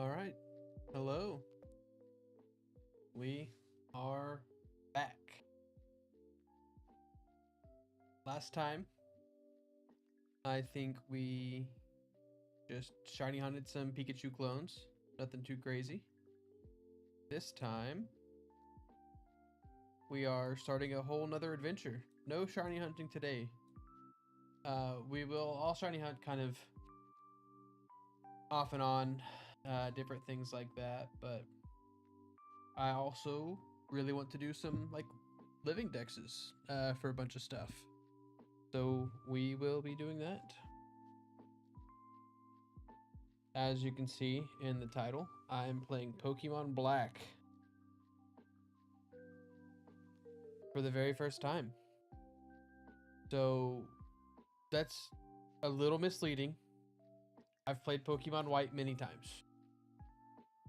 All right. Hello. We are back. Last time, I think we just shiny hunted some Pikachu clones. Nothing too crazy. This time, we are starting a whole nother adventure. No shiny hunting today. We will all shiny hunt kind of off and on, different things like that. But I also really want to do some like living dexes for a bunch of stuff. So we will be doing that. As you can see in the title, I'm playing Pokemon Black for the very first time. So that's a little misleading. I've played Pokemon White many times.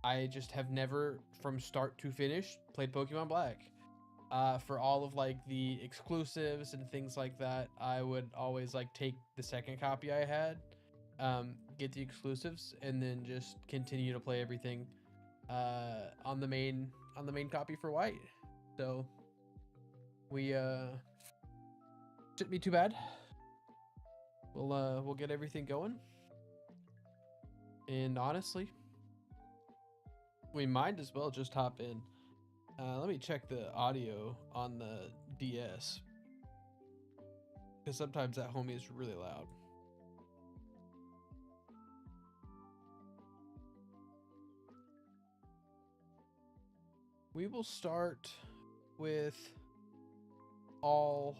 I just have never, from start to finish, played Pokemon Black. For all of like the exclusives and things like that, I would always like take the second copy I had, get the exclusives, and then just continue to play everything on the main copy for White. So we shouldn't be too bad. We'll get everything going. And honestly, we might as well just hop in. Let me check the audio on the DS, because sometimes that homie is really loud. We will start with all.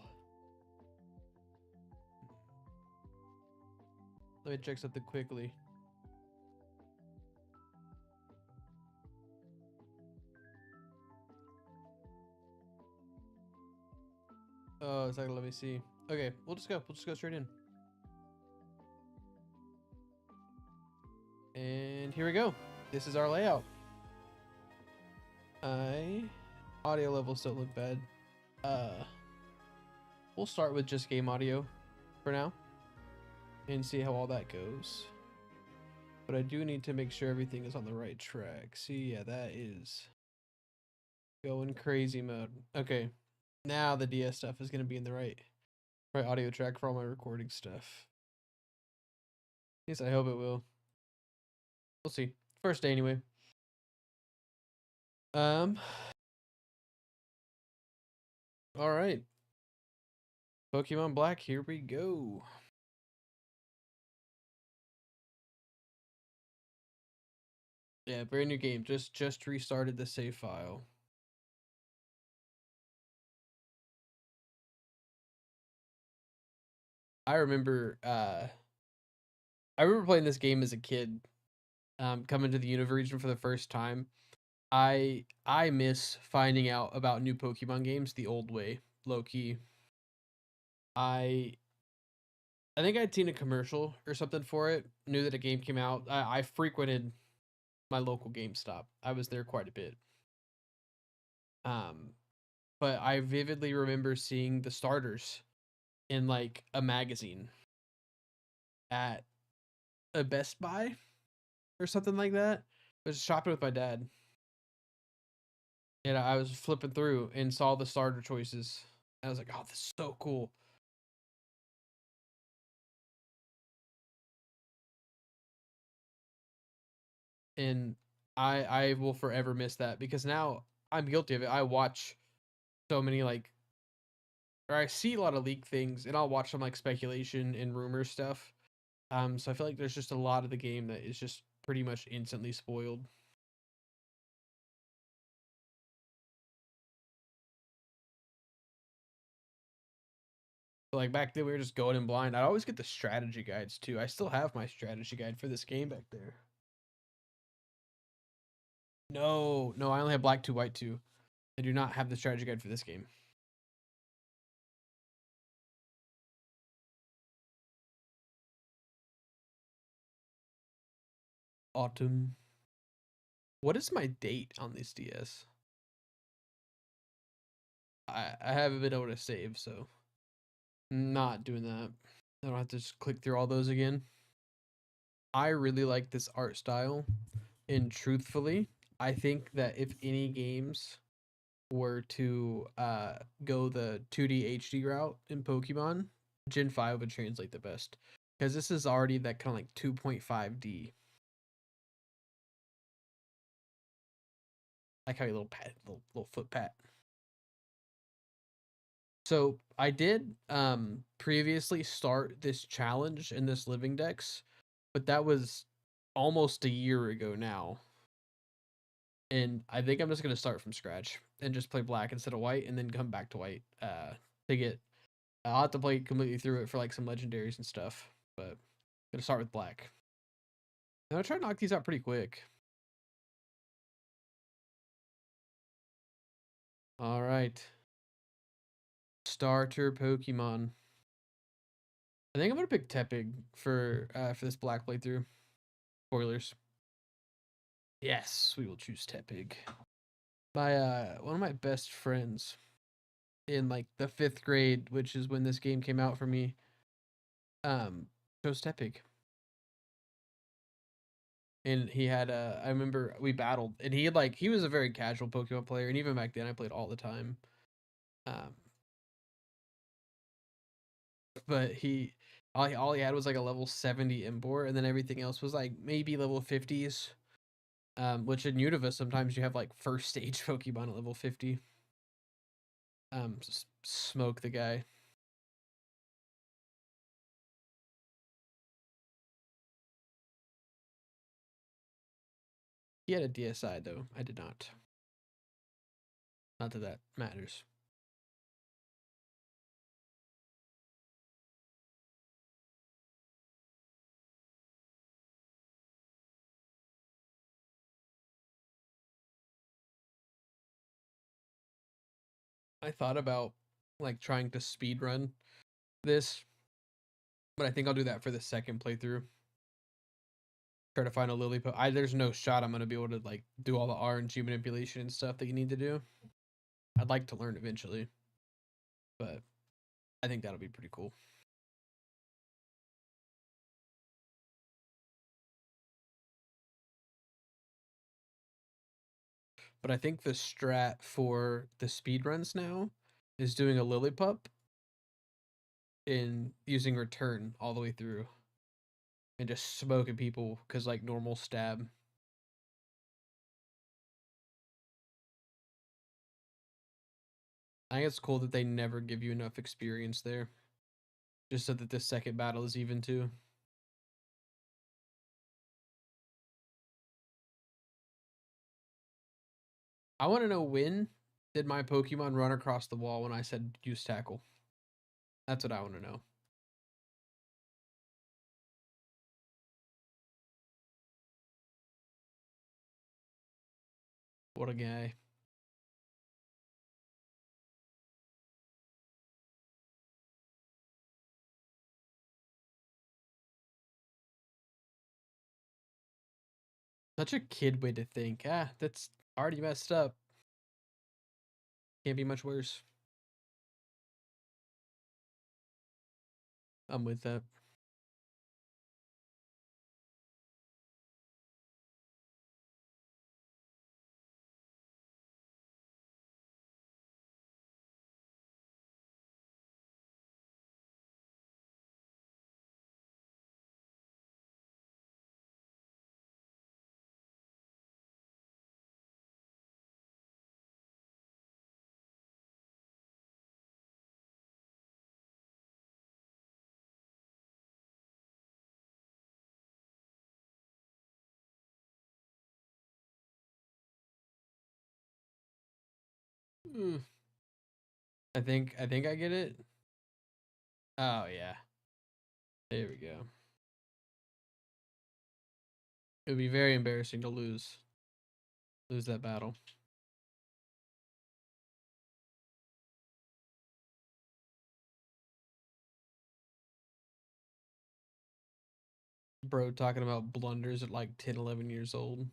Let me check something quickly. Oh, it's like, let me see. Okay, we'll just go straight in. And here we go. This is our layout. Audio levels don't look bad. We'll start with just game audio for now and see how all that goes. But I do need to make sure everything is on the right track. See, yeah, that is going crazy mode. Okay, now the DS stuff is going to be in the right audio track for all my recording stuff. At least I hope it will. We'll see. First day anyway. All right. Pokemon Black, here we go. Yeah, brand new game. Just restarted the save file. I remember playing this game as a kid, coming to the Unova region for the first time. I miss finding out about new Pokemon games the old way, low key. I think I'd seen a commercial or something for it, knew that a game came out. I frequented my local GameStop. I was there quite a bit. But I vividly remember seeing the starters in like a magazine at a Best Buy or something like that. I was shopping with my dad. And I was flipping through and saw the starter choices. I was like, oh, this is so cool. And I will forever miss that, because now I'm guilty of it. I watch so many like, or I see a lot of leak things, and I'll watch some like speculation and rumor stuff. So I feel like there's just a lot of the game that is just pretty much instantly spoiled. But like back then, we were just going in blind. I always get the strategy guides too. I still have my strategy guide for this game back there. No, I only have Black 2, White 2. I do not have the strategy guide for this game. Autumn. What is my date on this DS? I haven't been able to save, so not doing that. I don't have to just click through all those again. I really like this art style And truthfully, I think that if any games were to go the 2D HD route in Pokemon, Gen 5 would translate the best. Because this is already that kind of like 2.5D. Like how your little pat, little foot pat. So I did previously start this challenge in this living dex, but that was almost a year ago now. And I think I'm just gonna start from scratch and just play black instead of white, and then come back to white. To get, I'll have to play completely through it for like some legendaries and stuff. But I'm gonna start with black. I'm gonna try to knock these out pretty quick. All right. Starter Pokemon. I think I'm gonna pick Tepig for this black playthrough. Spoilers. Yes, we will choose Tepig. My one of my best friends in like the 5th grade, which is when this game came out for me, chose Tepig. And he had I remember we battled, and he was a very casual Pokemon player, and even back then I played all the time. Um but all he had was like a level 70 Embor, and then everything else was like maybe level 50s. Which in Unova sometimes you have like first stage Pokemon at level 50. Smoke the guy. He had a DSI though. I did not. Not that that matters. I thought about like trying to speed run this, but I think I'll do that for the second playthrough. Try to find a Lillipup. There's no shot I'm gonna be able to like do all the RNG manipulation and stuff that you need to do. I'd like to learn eventually, but I think that'll be pretty cool. But I think the strat for the speed runs now is doing a Lillipup and using return all the way through and just smoking people because like normal stab. I think it's cool that they never give you enough experience there, just so that the second battle is even too. I want to know, when did my Pokemon run across the wall when I said use tackle? That's what I want to know. What a guy. Such a kid way to think. That's already messed up. Can't be much worse. I'm with that. Mm. I think I get it. Oh yeah. There we go. It would be very embarrassing to lose that battle. Bro talking about blunders at like 10, 11 years old.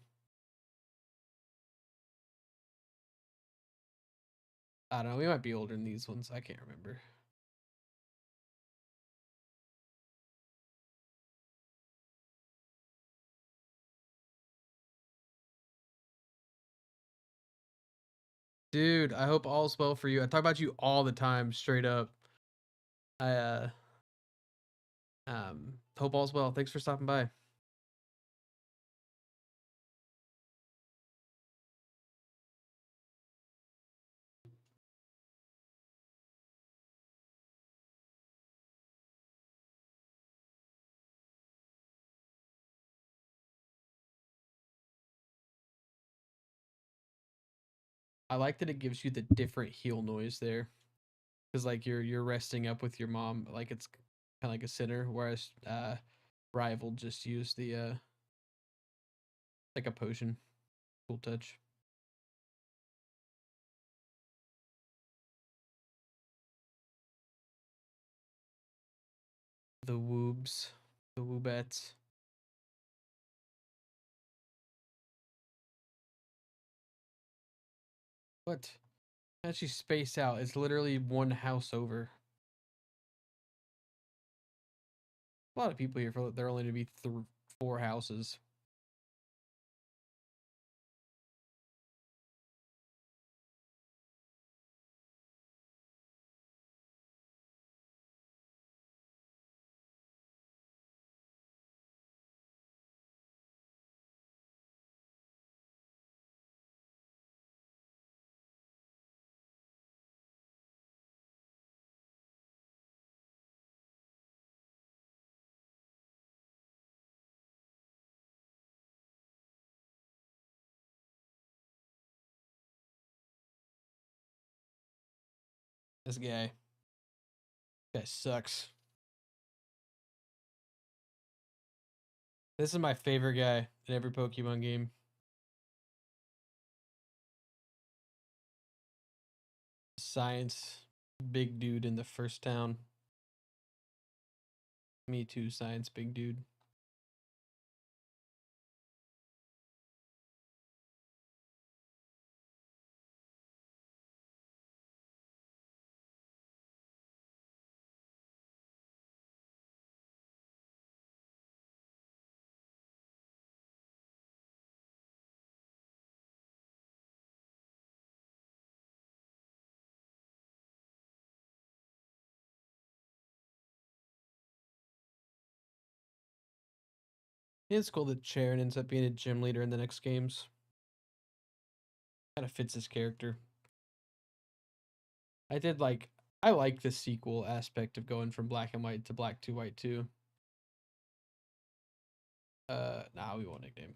I don't know. We might be older than these ones. I can't remember. Dude, I hope all's well for you. I talk about you all the time, straight up. I hope all's well. Thanks for stopping by. I like that it gives you the different heel noise there. Because like you're resting up with your mom, like it's kind of like a sinner, whereas rival just used the like a potion. Cool touch. The woobs, the woobettes. What? Actually, space out. It's literally one house over. A lot of people here for there only to be 4 houses. This guy sucks. This is my favorite guy in every Pokemon game. Science, big dude in the first town. Me too, science, big dude. It's cool that Charon ends up being a gym leader in the next games. Kind of fits his character. I like the sequel aspect of going from black and white to black to white too. Nah, we won't nickname.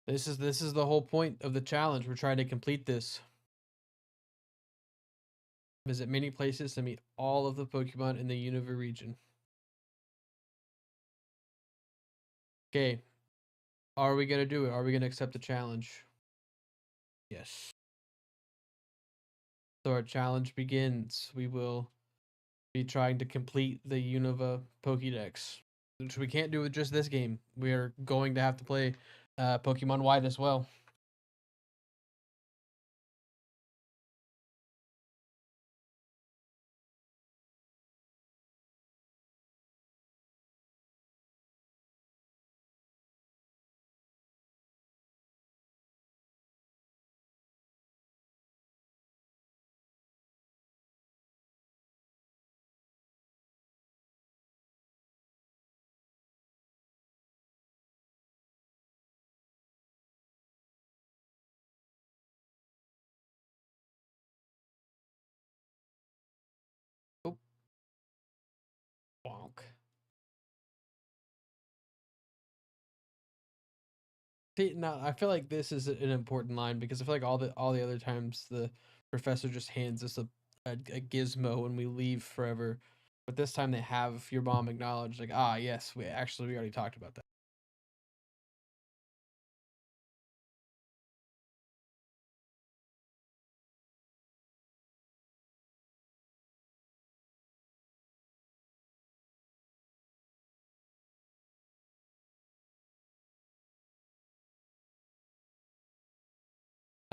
This is the whole point of the challenge. We're trying to complete this. Visit many places to meet all of the Pokemon in the Unova region. Okay. Are we gonna do it? Are we gonna accept the challenge? Yes. So our challenge begins. We will be trying to complete the Unova Pokédex, which we can't do with just this game. We are going to have to play Pokemon White as well. Oh, bonk. See, now I feel like this is an important line because I feel like all the other times the professor just hands us a gizmo and we leave forever, but this time they have your mom acknowledge like, ah, yes, we already talked about that.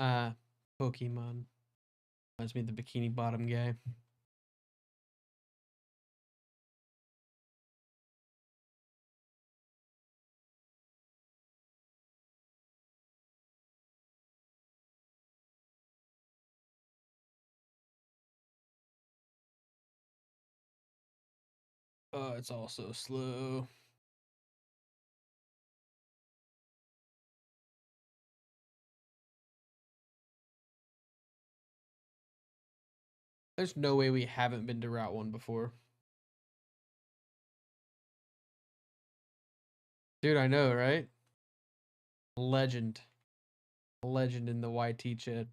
Uh, Pokemon reminds me of the Bikini Bottom guy. Oh, it's all so slow. There's no way we haven't been to Route 1 before. Dude, I know, right? Legend. Legend in the YT chat.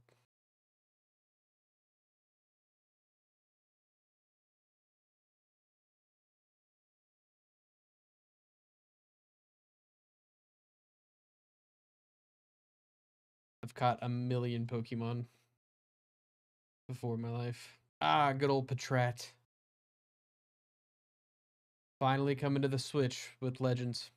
I've caught a million Pokemon before in my life. Ah, good old Patrat. Finally coming to the Switch with Legends.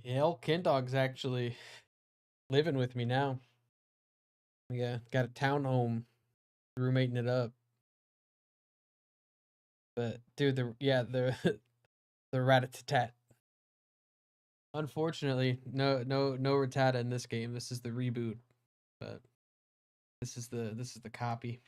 Hell, Kindog's actually living with me now. Yeah, got a townhome, roommating it up. But dude, the the Rat-a-tat. Unfortunately, no Rattata in this game. This is the reboot, but this is the copy.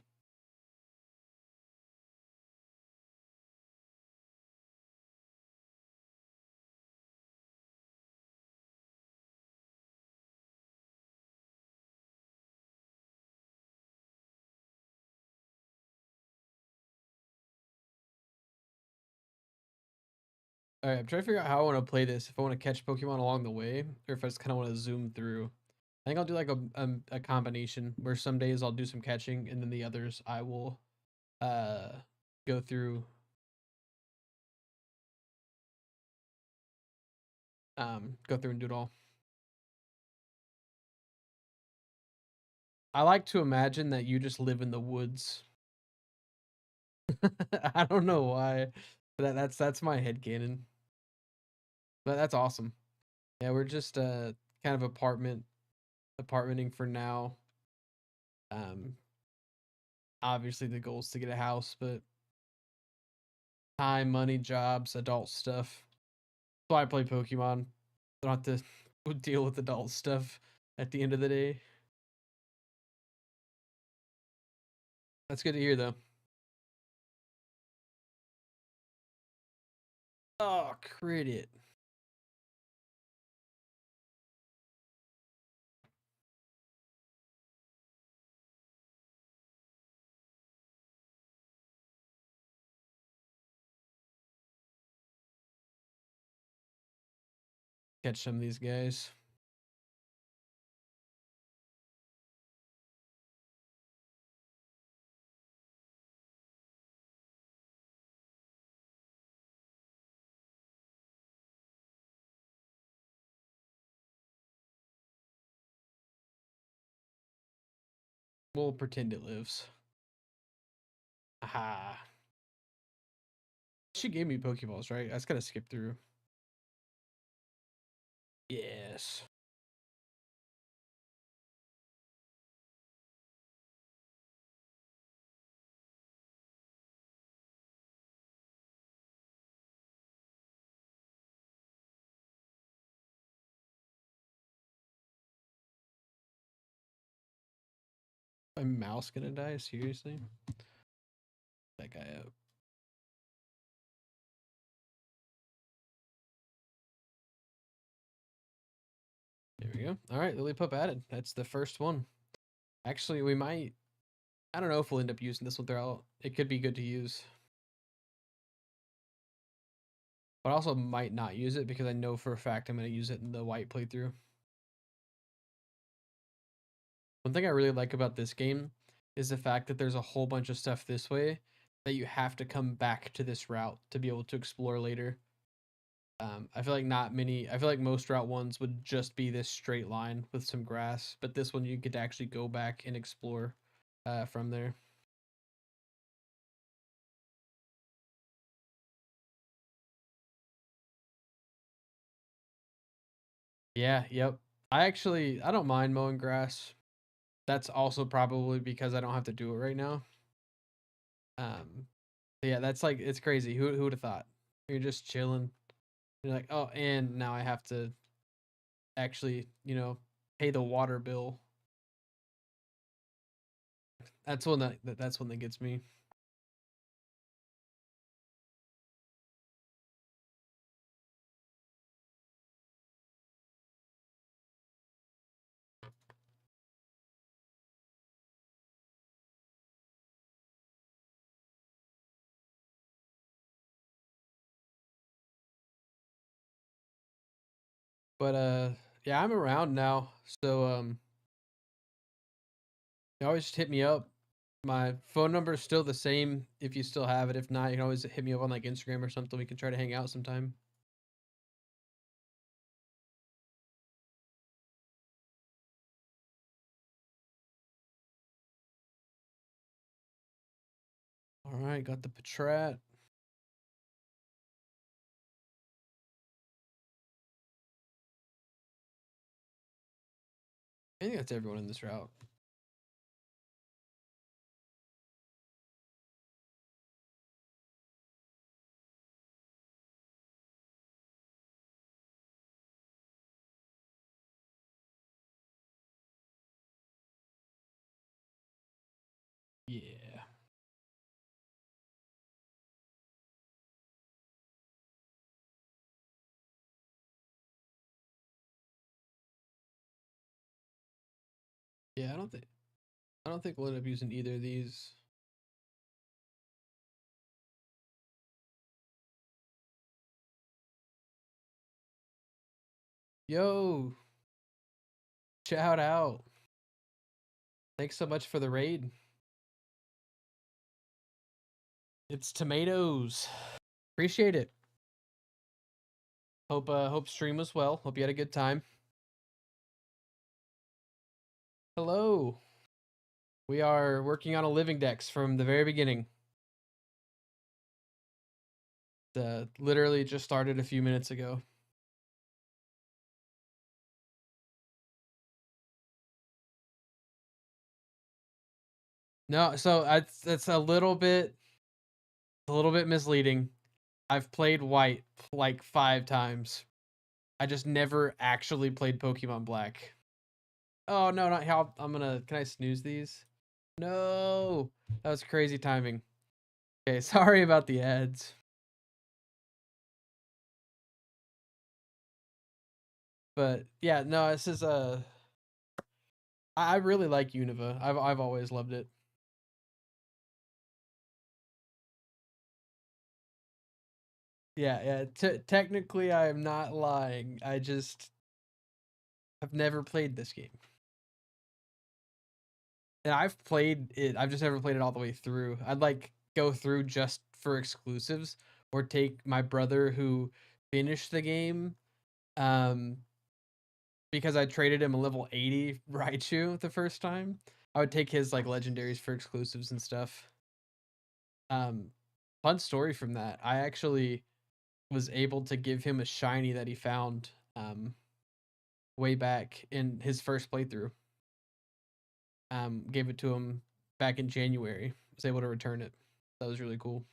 All right, I'm trying to figure out how I want to play this. If I want to catch Pokemon along the way, or if I just kind of want to zoom through. I think I'll do like a combination where some days I'll do some catching, and then the others I will uh go through and do it all. I like to imagine that you just live in the woods. I don't know why, but that's my headcanon. But that's awesome. Yeah, we're just kind of apartmenting for now. Um, obviously the goal is to get a house, but time, money, jobs, adult stuff. That's why I play Pokemon. I don't have to deal with adult stuff at the end of the day. That's good to hear, though. Oh, crit it. Catch some of these guys. We'll pretend it lives. Aha. She gave me Pokeballs, right? I just gotta skip through. Yes. My mouse gonna die? Seriously? That guy up. There we go. All right, Lillipup added. That's the first one. Actually, we might. I don't know if we'll end up using this one throughout. It could be good to use. But I also might not use it because I know for a fact I'm going to use it in the white playthrough. One thing I really like about this game is the fact that there's a whole bunch of stuff this way that you have to come back to this route to be able to explore later. I feel like I feel like most Route 1s would just be this straight line with some grass, but this one you get to actually go back and explore from there. Yeah, yep. I don't mind mowing grass. that's also probably because I don't have to do it right now. Yeah, that's like it's crazy. Who would have thought? You're just chilling. You're like, oh, and now I have to actually, pay the water bill. That's when that's when that gets me. But yeah, I'm around now. So you always just hit me up. My phone number is still the same if you still have it. If not, you can always hit me up on like Instagram or something. We can try to hang out sometime. All right, got the Patrat. I think that's everyone in this route. Yeah. Yeah, I don't think we'll end up using either of these. Yo, shout out. Thanks so much for the raid. It's tomatoes. Appreciate it. Hope stream was well. Hope you had a good time. Hello. We are working on a living dex from the very beginning. Literally just started a few minutes ago. No, so that's a little bit misleading. I've played white like 5 times. I just never actually played Pokemon Black. Oh no, not how can I snooze these? No. That was crazy timing. Okay, sorry about the ads. But yeah, no, this is I really like Unova. I've always loved it. Yeah, yeah. Technically, I am not lying. I just have never played this game, and I've played it. I've just never played it all the way through. I'd like go through just for exclusives, or take my brother who finished the game, um, because I traded him a level 80 Raichu the first time. I would take his like legendaries for exclusives and stuff. Um, Fun story from that. I actually was able to give him a shiny that he found way back in his first playthrough. Gave it to him back in January. Was able to return it. That was really cool.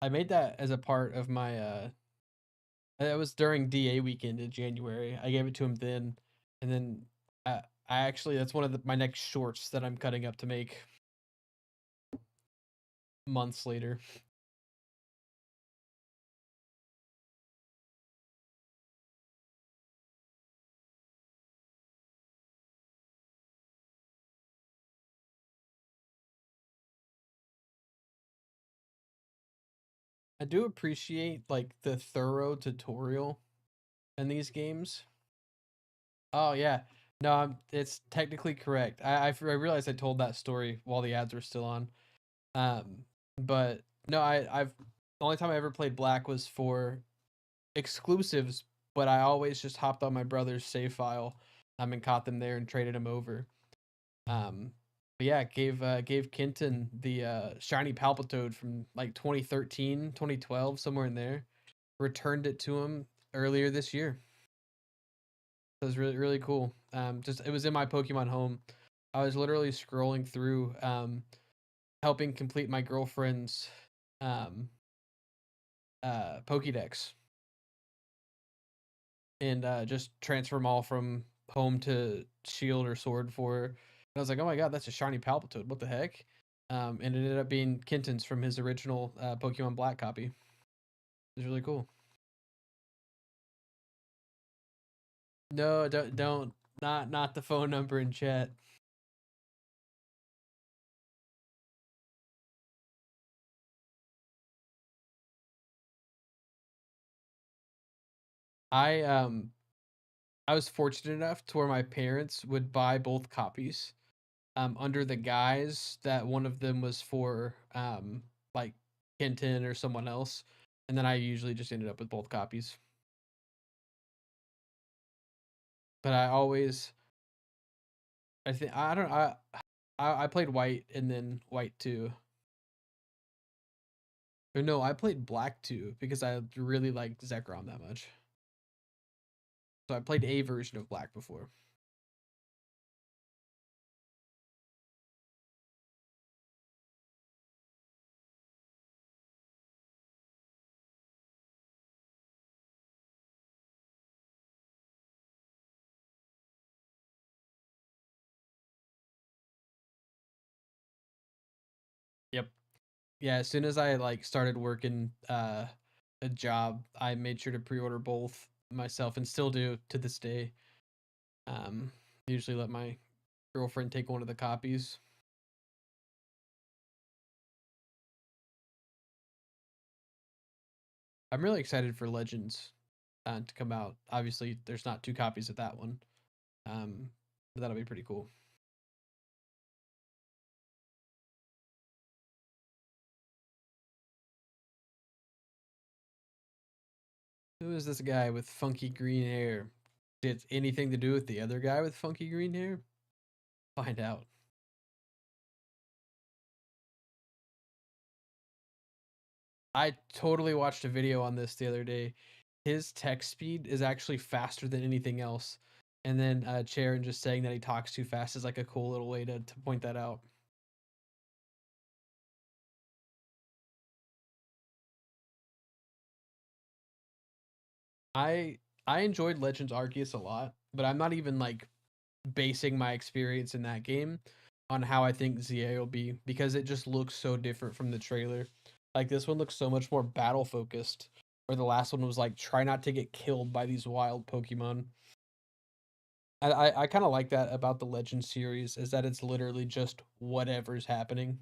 I made that as a part of my it was during DA weekend in January. I gave it to him then, and then I actually that's one of my next shorts that I'm cutting up to make months later. I do appreciate like the thorough tutorial in these games. Oh yeah. No, it's technically correct. I realized I told that story while the ads were still on. Um, but no, I've the only time I ever played Black was for exclusives, but I always just hopped on my brother's save file, and caught them there and traded them over. Um, But yeah, gave Kenton the shiny Palpitoad from like 2013, 2012, somewhere in there. Returned it to him earlier this year. So it was really cool. Just it was in my Pokemon home. I was literally scrolling through, helping complete my girlfriend's um, Pokédex, and just transfer them all from home to Shield or Sword for her. And I was like, oh my god, that's a shiny Palpitoad. What the heck? And it ended up being Kenton's from his original Pokemon Black copy. It was really cool. No, don't, not the phone number in chat. I um I was fortunate enough to where my parents would buy both copies, under the guise that one of them was for like Kenton or someone else, and then I usually just ended up with both copies. But I always, I think I don't I played white and then white too. Or no, I played black too because I really liked Zekrom that much. So I played a version of black before. Yep. Yeah, as soon as I like started working a job, I made sure to pre-order both myself and still do to this day. Um Usually let my girlfriend take one of the copies. I'm really excited for Legends to come out. Obviously, there's not two copies of that one. But that'll be pretty cool. Who is this guy with funky green hair? Did it anything to do with the other guy with funky green hair? Find out. I totally watched a video on this the other day. His text speed is actually faster than anything else. And then Charon just saying that he talks too fast is like a cool little way to point that out. I I enjoyed Legends Arceus a lot, but I'm not even like basing my experience in that game on how I think ZA will be because it just looks so different from the trailer. Like this one looks so much more battle focused, where the last one was like try not to get killed by these wild Pokemon. I kind of like that about the Legend series is that it's literally just whatever's happening,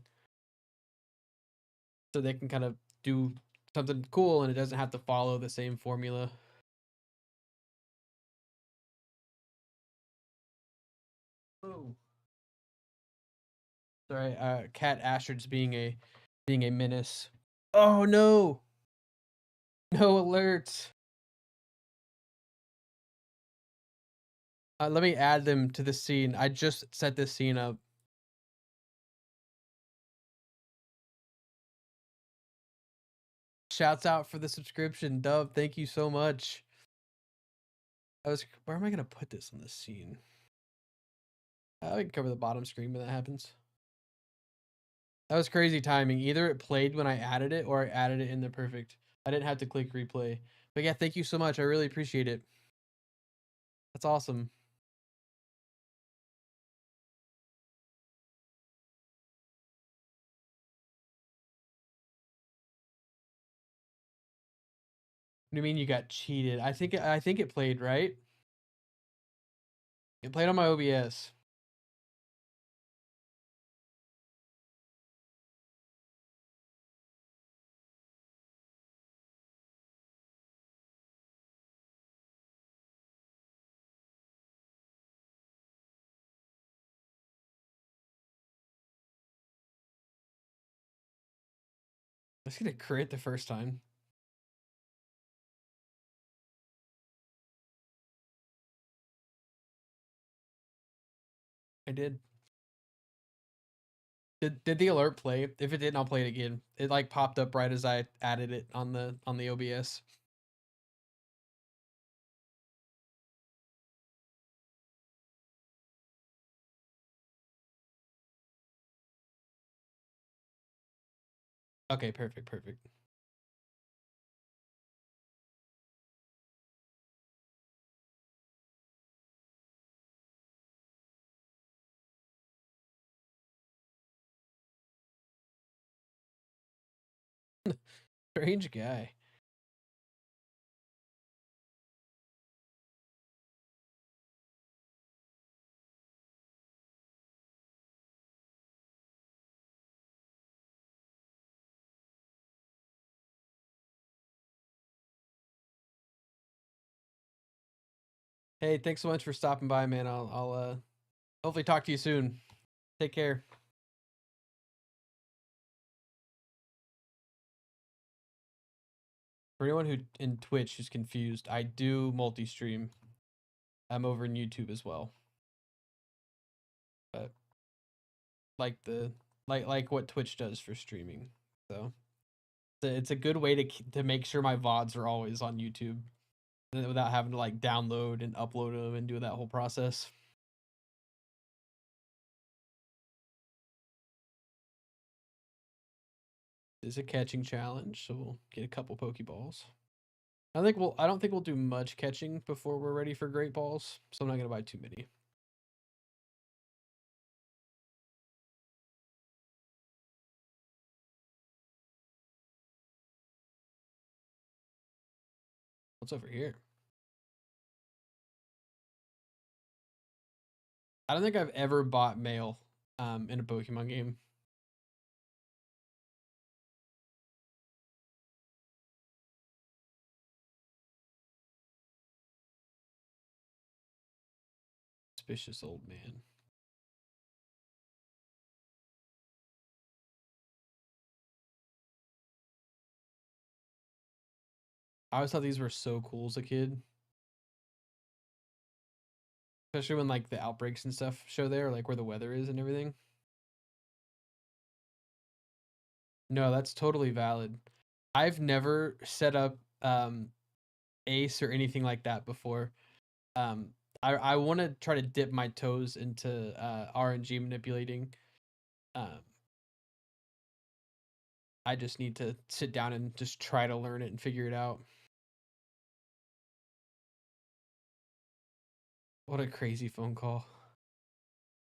so they can kind of do something cool and it doesn't have to follow the same formula. Oh, sorry, Cat Astrid's being a menace. Oh no! No alerts. Let me add them to the scene. I just set this scene up. Shouts out for the subscription, Dub. Thank you so much. Where am I gonna put this on the scene? I can cover the bottom screen when that happens. That was crazy timing. Either it played when I added it or I added it in the perfect. I didn't have to click replay. But yeah, thank you so much. I really appreciate it. That's awesome. What do you mean you got cheated? I think it played, right? It played on my OBS. I was gonna crit the first time. I did. Did the alert play? If it didn't, I'll play it again. It like popped up right as I added it on the OBS. Okay, perfect. Strange guy. Hey, thanks so much for stopping by, man. I'll hopefully talk to you soon. Take care. For anyone who in Twitch who's confused, I do multi-stream. I'm over in YouTube as well. But like the like what Twitch does for streaming. So it's a good way to make sure my VODs are always on YouTube without having to like download and upload them and do that whole process. It's a catching challenge, so we'll get a couple Pokeballs. I don't think we'll do much catching before we're ready for Great Balls, so I'm not gonna buy too many. What's over here? I don't think I've ever bought mail in a Pokemon game. Suspicious old man. I always thought these were so cool as a kid. Especially when like the outbreaks and stuff show there, like where the weather is and everything. No, that's totally valid. I've never set up Ace or anything like that before. I want to try to dip my toes into RNG manipulating. Um, I just need to sit down and just try to learn it and figure it out. What a crazy phone call.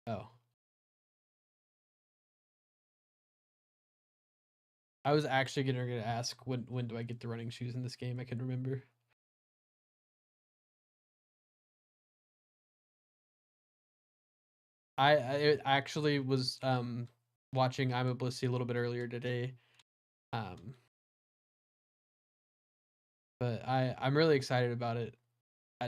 Oh. I was actually gonna ask when do I get the running shoes in this game? I can remember. I actually was watching I'm a Blissey a little bit earlier today. Um but I'm really excited about it.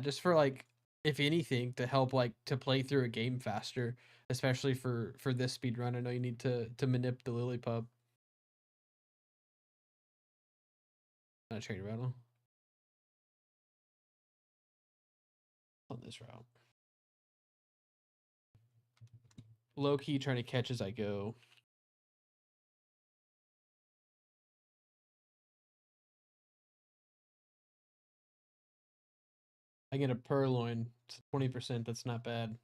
Just for like if anything to help like to play through a game faster, especially for this speed run. I know you need to manip the Lillipup. Not a trainer battle on this route. Low key trying to catch as I go. I get a Purloin, 20%. That's not bad.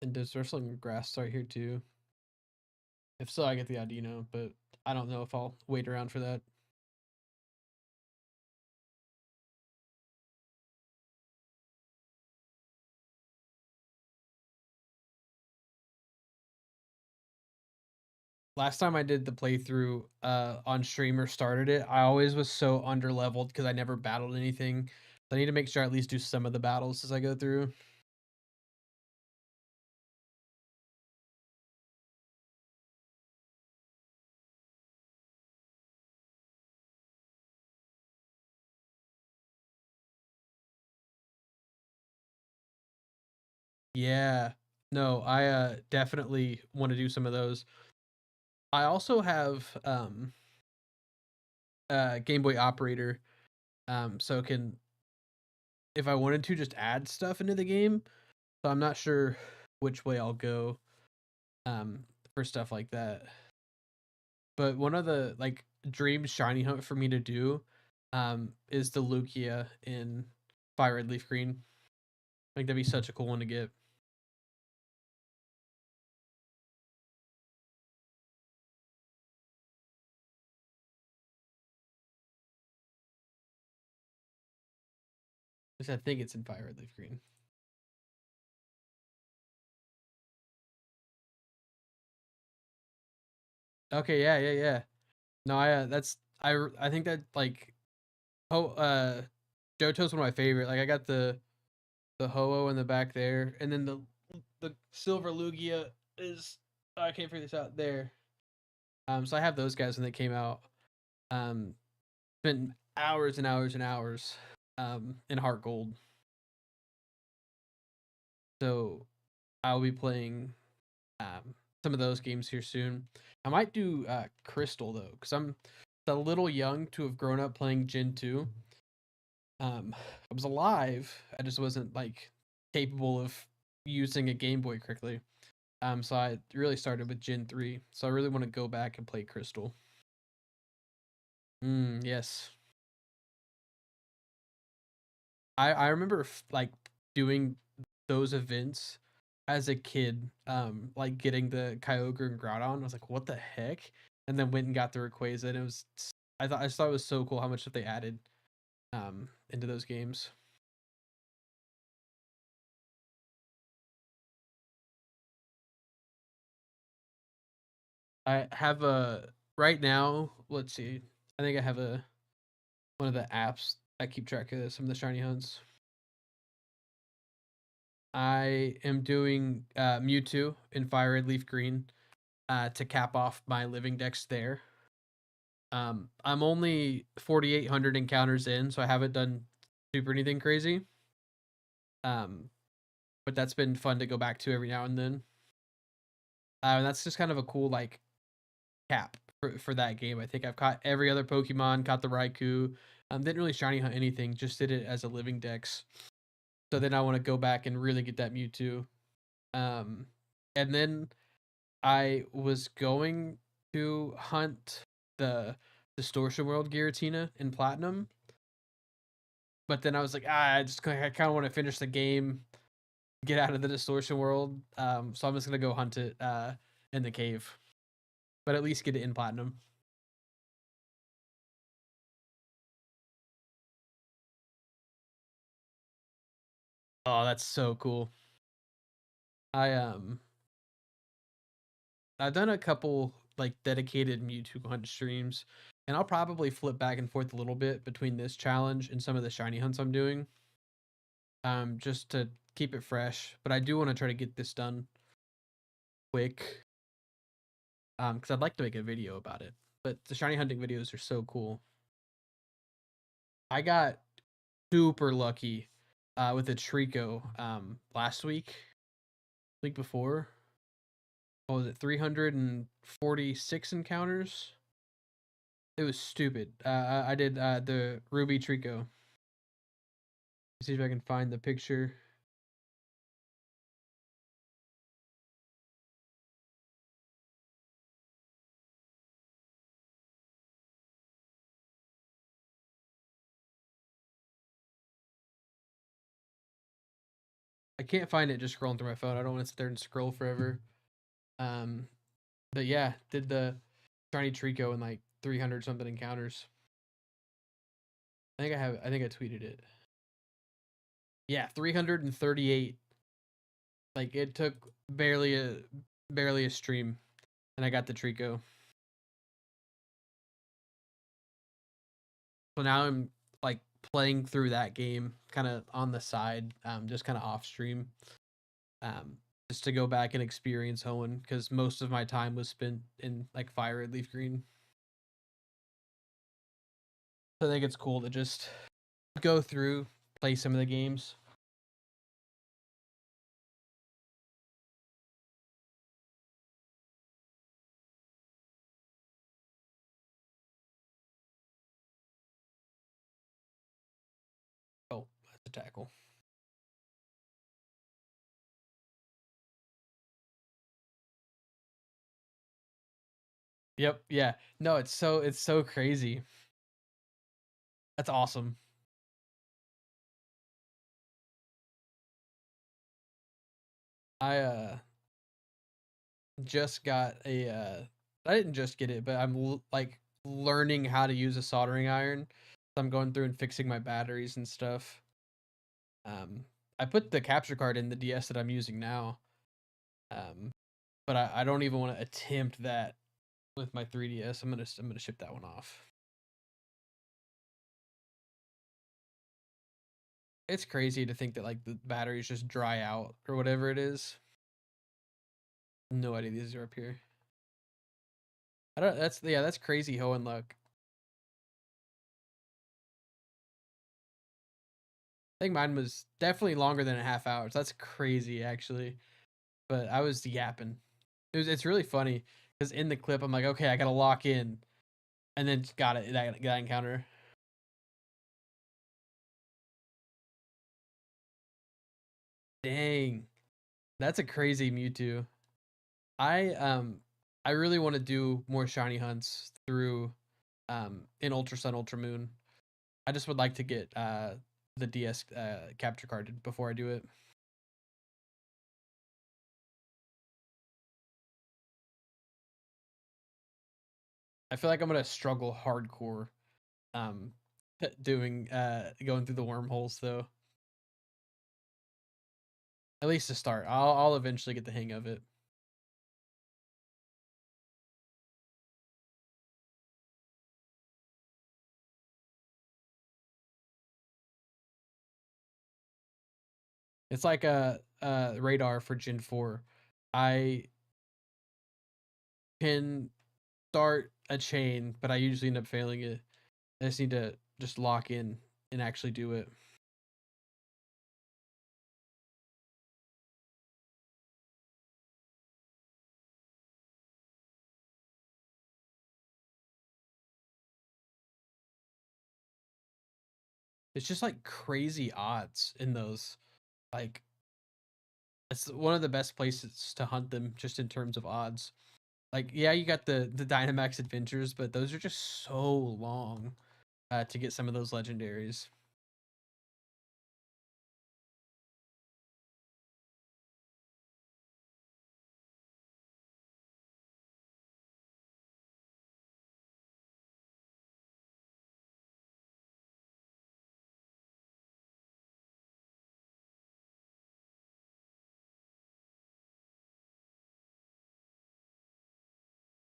And does Wrestling Grass start here too? If so, I get the Audino, but I don't know if I'll wait around for that. Last time I did the playthrough on stream or started it, I always was so under leveled because I never battled anything. So I need to make sure I at least do some of the battles as I go through. Yeah. No, I definitely want to do some of those. I also have Game Boy Operator, so can if I wanted to just add stuff into the game. So I'm not sure which way I'll go for stuff like that. But one of the like dream shiny hunt for me to do is the Lugia in Fire Red Leaf Green. I think that'd be such a cool one to get. Because I think it's in Fire Red Leaf Green. Okay, yeah. No, I think that like Johto's one of my favorite. Like I got the Ho-Oh in the back there, and then the Silver Lugia is I can't figure this out there. So I have those guys when they came out. Um, spent hours and hours and hours in Heart Gold. So I'll be playing some of those games here soon. I might do Crystal though, because I'm a little young to have grown up playing Gen 2. I was alive. I just wasn't like capable of using a Game Boy correctly. So I really started with Gen 3. So I really want to go back and play Crystal. Yes. I remember like doing those events as a kid, like getting the Kyogre and Groudon. I was like, what the heck? And then went and got the Rayquaza, and I just thought it was so cool how much that they added into those games. I have a right now, let's see. I think I have a one of the apps I keep track of some of the shiny hunts. I am doing Mewtwo in Fire Red Leaf Green to cap off my living dex there. I'm only 4,800 encounters in, so I haven't done super anything crazy. Um, but that's been fun to go back to every now and then. And that's just kind of a cool like cap for that game. I think I've caught every other Pokemon, caught the Raikou. Didn't really shiny hunt anything, just did it as a living dex. So then I want to go back and really get that Mewtwo. Um, and then I was going to hunt the Distortion World Giratina in Platinum, but then I was like, I kind of want to finish the game, get out of the Distortion World. So I'm just gonna go hunt it in the cave, but at least get it in Platinum. Oh, that's so cool. I I've done a couple like dedicated Mewtwo hunt streams, and I'll probably flip back and forth a little bit between this challenge and some of the shiny hunts I'm doing. Just to keep it fresh. But I do want to try to get this done quick. Because I'd like to make a video about it. But the shiny hunting videos are so cool. I got super lucky with a Trico last week before. What was it? 346 encounters. It was stupid. I did the Ruby Trico. See if I can find the picture. I can't find it just scrolling through my phone. I don't want to sit there and scroll forever. Um, but yeah, did the shiny Trico in like 300 something encounters. I think I tweeted it. Yeah, 338. Like it took barely a stream, and I got the Trico. So now I'm like playing through that game kind of on the side, just kind of off stream, just to go back and experience Hoenn because most of my time was spent in like Fire Red Leaf Green. So I think it's cool to just go through, play some of the games. Oh, that's a tackle. Yep. Yeah. No, it's so crazy. That's awesome. I just got a I didn't just get it, but like learning how to use a soldering iron. So I'm going through and fixing my batteries and stuff. Um I put the capture card in the DS that I'm using now. Um but I don't even want to attempt that with my 3DS. I'm gonna ship that one off. It's crazy to think that like the batteries just dry out or whatever it is. No idea these are up here. I don't. That's yeah. That's crazy. Ho and luck. I think mine was definitely longer than a half hour. So that's crazy actually. But I was yapping. It's really funny because in the clip I'm like, okay, I gotta lock in, and then got it that encounter. Dang, that's a crazy Mewtwo. I um I really want to do more shiny hunts through in Ultra Sun Ultra Moon. I just would like to get the DS capture card before I do it. I feel like I'm gonna struggle hardcore um doing going through the wormholes though. At least to start. I'll eventually get the hang of it. It's like a radar for Gen 4. I can start a chain, but I usually end up failing it. I just need to just lock in and actually do it. It's just like crazy odds in those. Like it's one of the best places to hunt them just in terms of odds. Like yeah, you got the Dynamax adventures, but those are just so long to get some of those legendaries.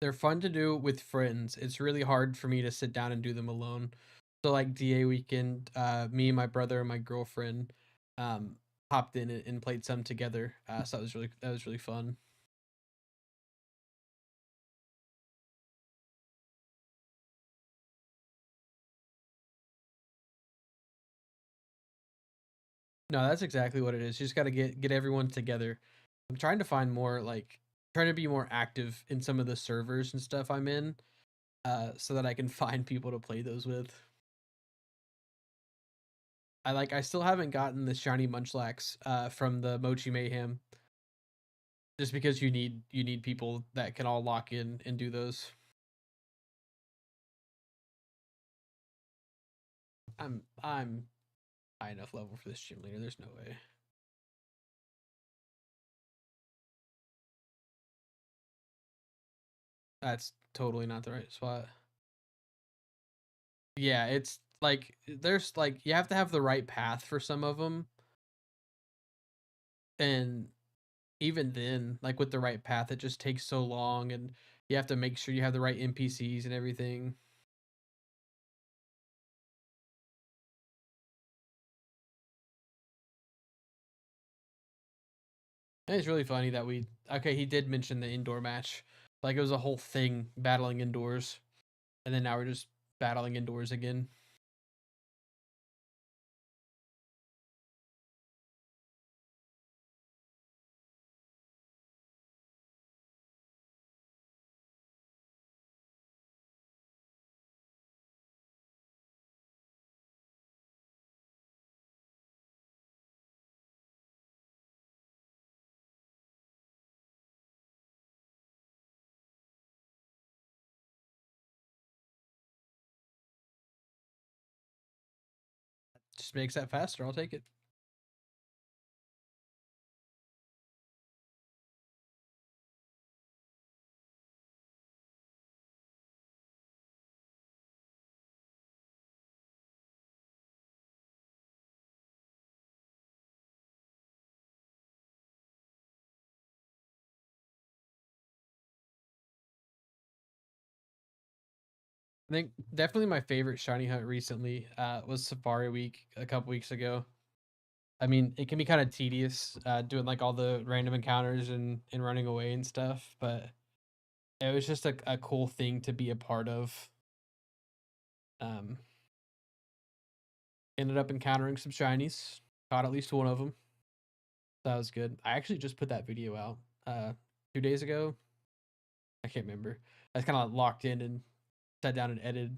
They're fun to do with friends. It's really hard for me to sit down and do them alone. So like DA weekend, me, my brother, and my girlfriend um hopped in and played some together. So that was really fun. No, that's exactly what it is. You just got to get everyone together. I'm trying to find more like trying to be more active in some of the servers and stuff I'm in, so that I can find people to play those with. I still haven't gotten the shiny Munchlax from the Mochi Mayhem, just because you need people that can all lock in and do those. I'm high enough level for this gym leader. There's no way. That's totally not the right spot. Yeah, it's like there's like you have to have the right path for some of them, and even then, like with the right path, it just takes so long, and you have to make sure you have the right NPCs and everything. And it's really funny that we okay. He did mention the indoor match, like it was a whole thing battling indoors, and then now we're just battling indoors again. just makes that faster. I'll take it. I think definitely my favorite shiny hunt recently was Safari Week a couple weeks ago. I mean, it can be kind of tedious doing like all the random encounters and running away and stuff, but it was just a cool thing to be a part of. Um, Ended up encountering some shinies, caught at least one of them. That was good. I actually just put that video out 2 days ago. I can't remember. I was kind of locked in and sat down and edited.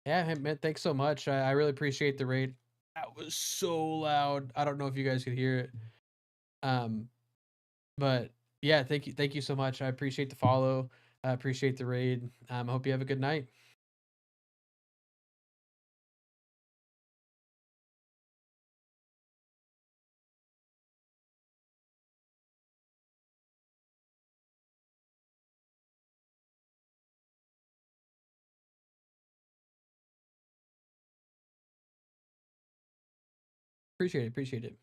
Yeah, hey, man, thanks so much. I really appreciate the raid. That was so loud. I don't know if you guys could hear it. Um, but yeah, thank you so much. I appreciate the follow. I appreciate the raid. I hope you have a good night. Appreciate it. Appreciate it.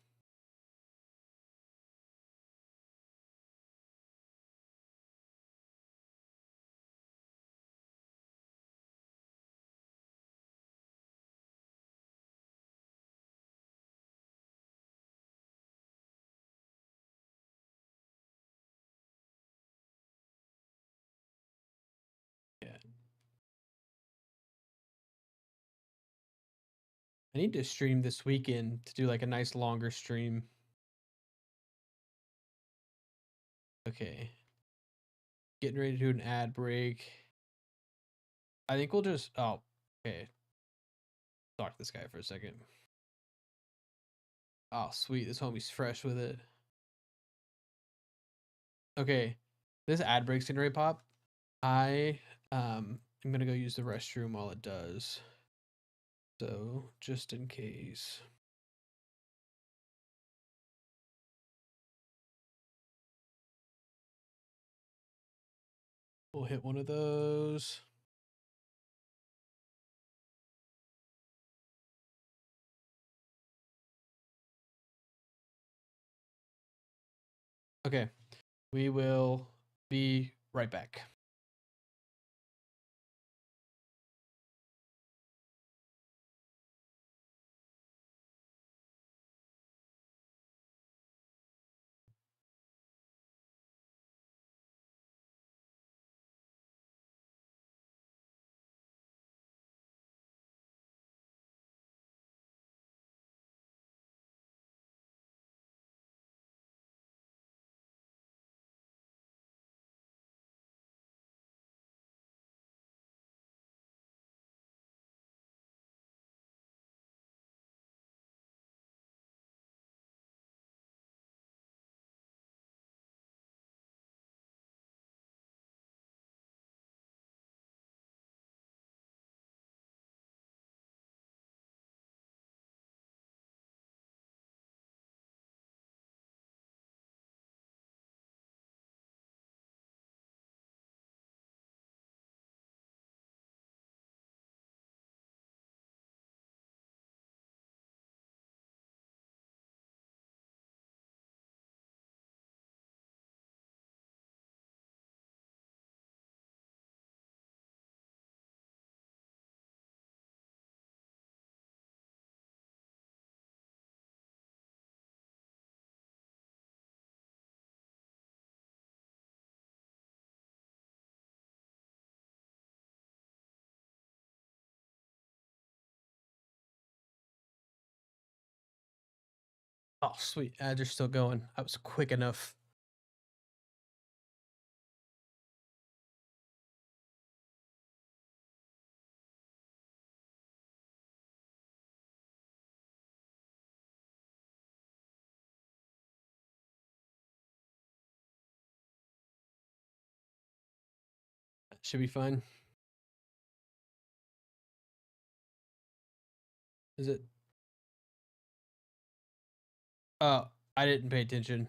Yeah. I need to stream this weekend to do like a nice longer stream. Okay. Getting ready to do an ad break. I think we'll just okay. Talk to this guy for a second. Oh, sweet. This homie's fresh with it. Okay. This ad break's gonna pop. I am gonna go use the restroom while it does. So just in case. We'll hit one of those. Okay. We will be right back. Oh, sweet. Ads are still going. I was quick enough. Should be fine. Is it? Oh, I didn't pay attention.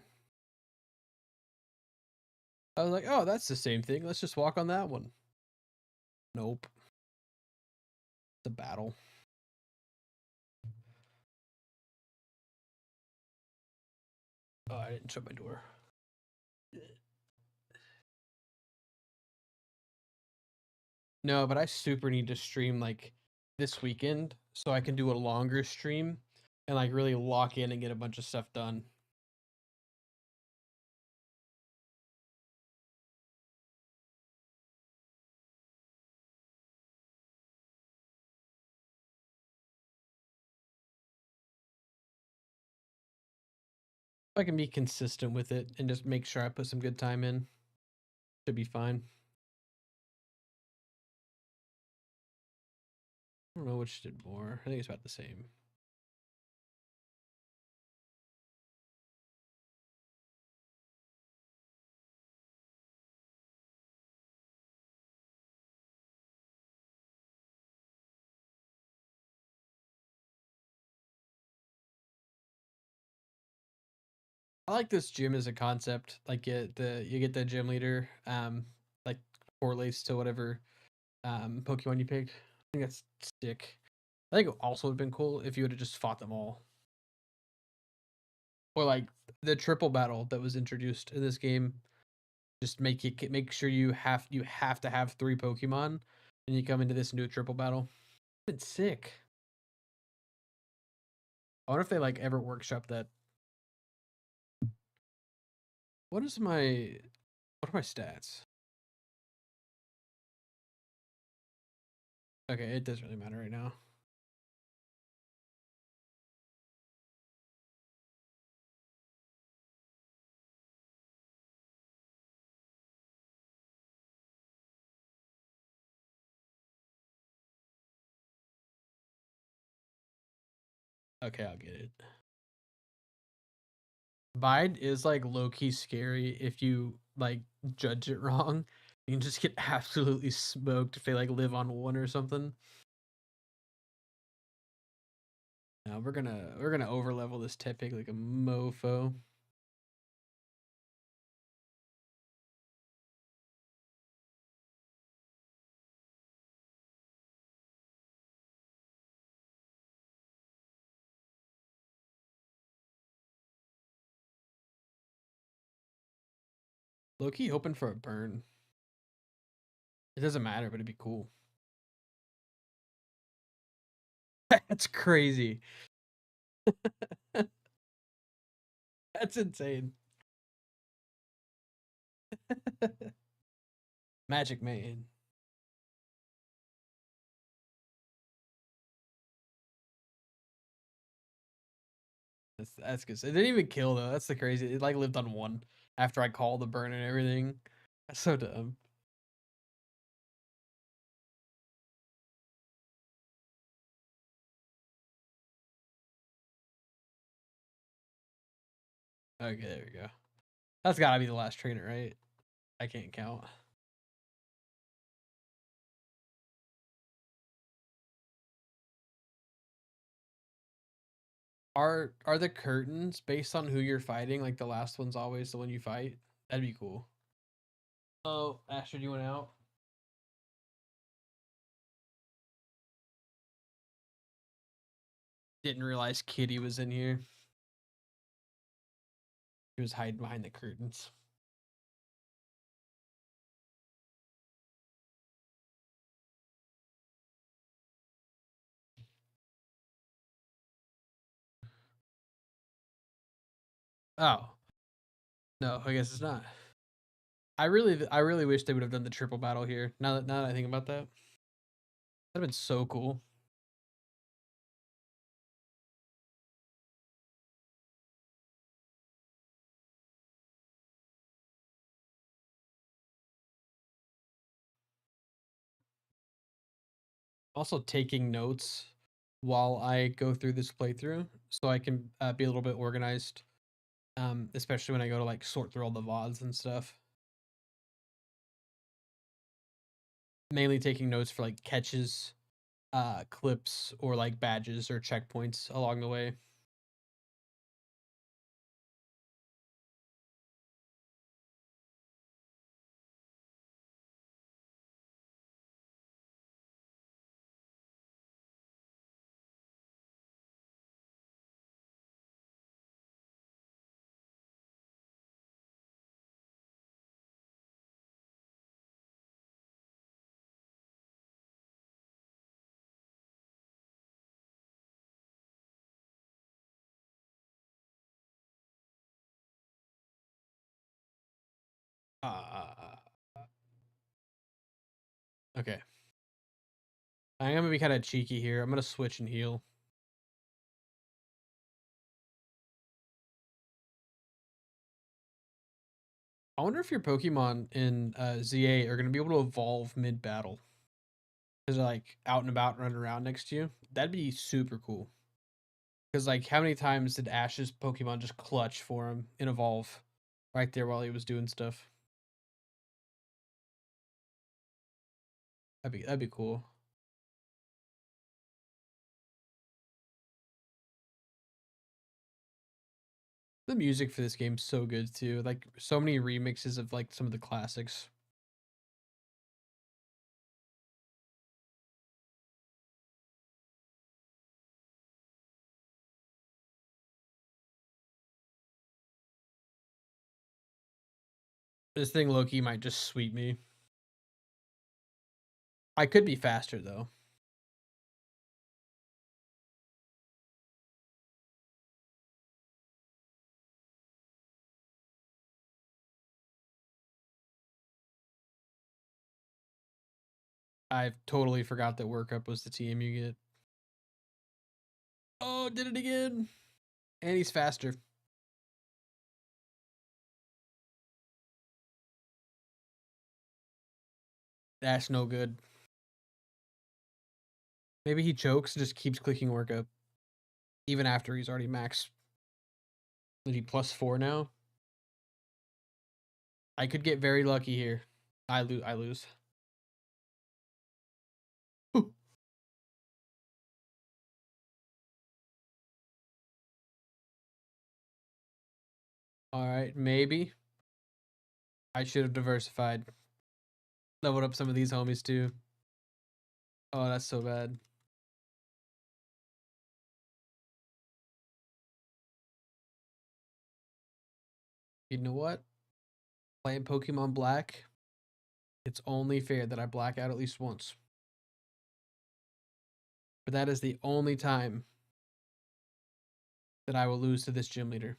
I was like, oh, that's the same thing. Let's just walk on that one. Nope. It's a battle. Oh, I didn't shut my door. No, but I super need to stream like this weekend so I can do a longer stream and like really lock in and get a bunch of stuff done. If I can be consistent with it and just make sure I put some good time in, should be fine. I don't know which did more. I think it's about the same. I like this gym as a concept. Like you get the gym leader, like correlates to whatever Pokemon you pick. I think that's sick. I think it also would have been cool if you would have just fought them all. Or like the triple battle that was introduced in this game. Just make sure you have to have 3 Pokemon and you come into this and do a triple battle. It's sick. I wonder if they like ever workshop that. What are my stats? Okay, it doesn't really matter right now. Okay, I'll get it. Bide is like low key scary if you like judge it wrong. You can just get absolutely smoked if they like live on 1 or something. Now we're gonna over level this Tepig like a mofo. Low key hoping for a burn. It doesn't matter, but it'd be cool. That's crazy. That's insane. Magic Man. That's good. It didn't even kill though. That's the crazy. It like lived on 1 after I called the burn and everything. That's so dumb. Okay, there we go. That's gotta be the last trainer, right? I can't count. Are the curtains based on who you're fighting? Like the last one's always the one you fight? That'd be cool. Oh, Astrid, you went out? Didn't realize Kitty was in here. He was hiding behind the curtains. Oh. No, I guess it's not. I really wish they would have done the triple battle here. Now that I think about that. That'd have been so cool. Also taking notes while I go through this playthrough so I can be a little bit organized. Especially when I go to like sort through all the VODs and stuff. Mainly taking notes for like catches, clips or like badges or checkpoints along the way. Uh, okay. I'm gonna be kind of cheeky here. I'm gonna switch and heal. I wonder if your Pokemon in ZA are gonna be able to evolve mid battle. Cause like out and about, running around next to you. That'd be super cool. Cause like, how many times did Ash's Pokemon just clutch for him and evolve right there while he was doing stuff? That'd be cool. The music for this game's so good too. Like so many remixes of like some of the classics. This thing Loki might just sweep me. I could be faster though. I totally forgot that workup was the TM you get. Oh, did it again. And he's faster. That's no good. Maybe he chokes and just keeps clicking workup. Even after he's already max. Is he +4 now? I could get very lucky here. I lose. Alright, maybe. I should have diversified. Leveled up some of these homies too. Oh, that's so bad. You know what? Playing Pokemon Black, it's only fair that I black out at least once. But that is the only time that I will lose to this gym leader.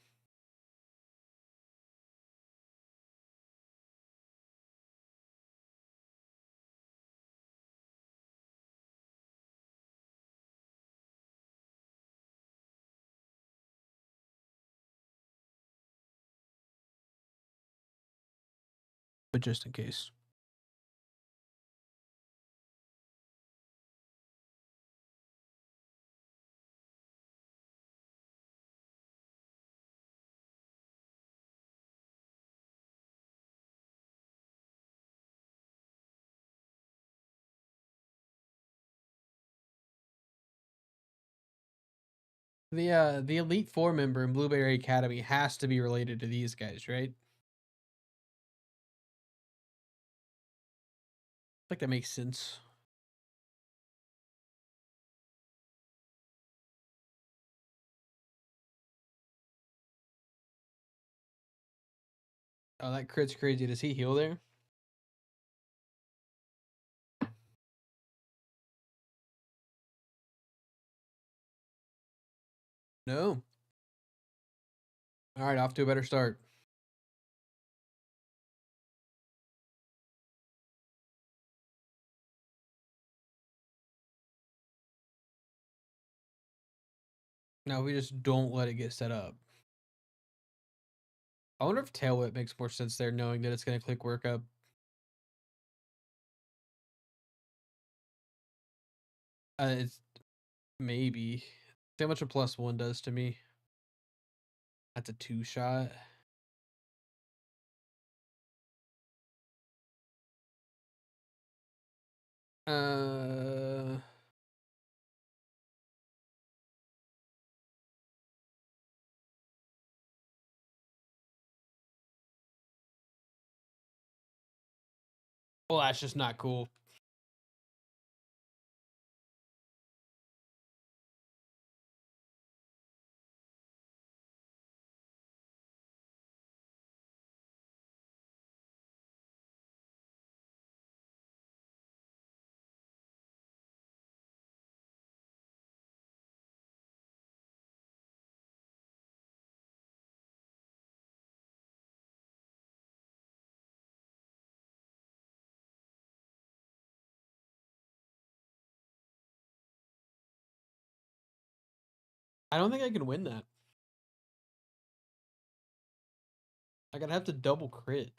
But just in case. The Elite Four member in Blueberry Academy has to be related to these guys, right? Like that makes sense. Oh, that crit's crazy. Does he heal there? No. All right, off to a better start. Now we just don't let it get set up. I wonder if Tail Whip makes more sense there, knowing that it's going to click workup. It's maybe. See how much a +1 does to me. That's a 2-shot. Uh, Well, that's just not cool. I don't think I can win that. Like, I'd have to double crit.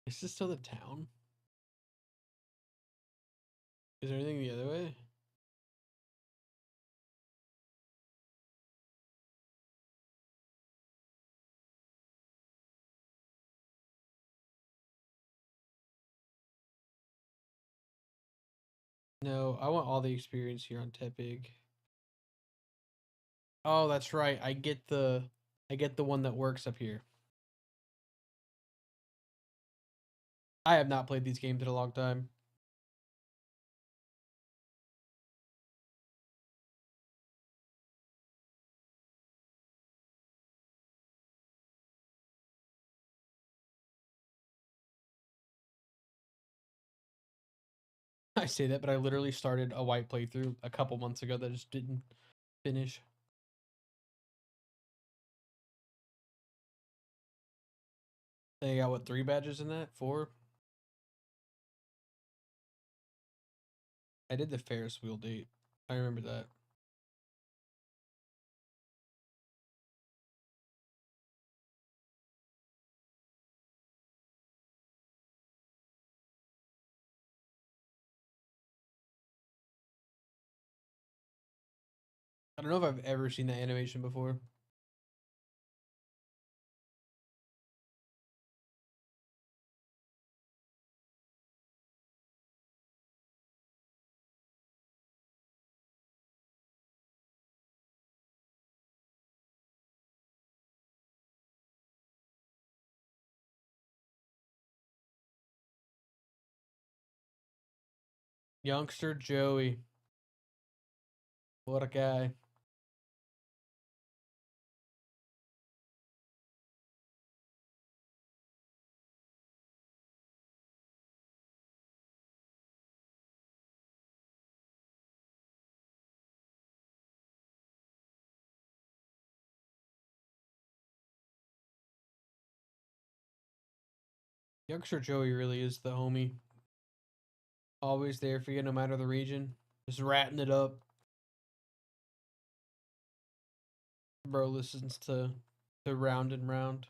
Is this still the town? Is there anything the other way? No, I want all the experience here on Tepig. Oh, that's right. I get the one that works up here. I have not played these games in a long time. I say that, but I literally started a white playthrough a couple months ago that just didn't finish. They got what, 3 badges in that? 4? I did the Ferris wheel date. I remember that. I don't know if I've ever seen that animation before. Youngster Joey. What a guy. Youngster Joey really is the homie. Always there for you no matter the region. Just ratting it up. Bro listens to Round and Round.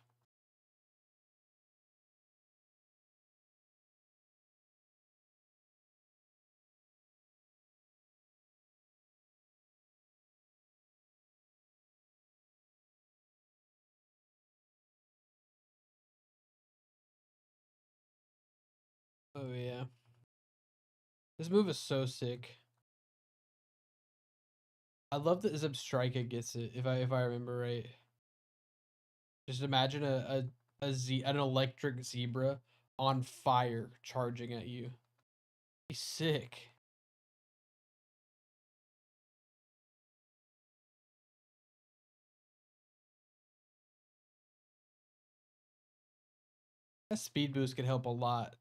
Oh yeah. This move is so sick. I love that Zebstrika gets it, if I remember right. Just imagine an electric zebra on fire charging at you. He's sick. That speed boost could help a lot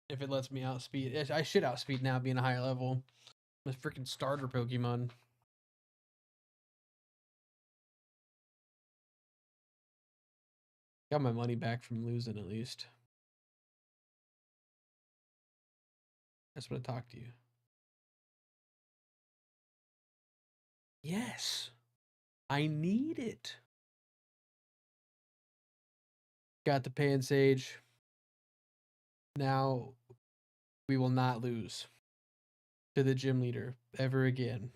if it lets me outspeed. I should outspeed now, being a higher level. I'm a freaking starter Pokemon. Got my money back from losing at least. I just want to talk to you. Yes. I need it. Got the Pansage. Now we will not lose to the gym leader ever again.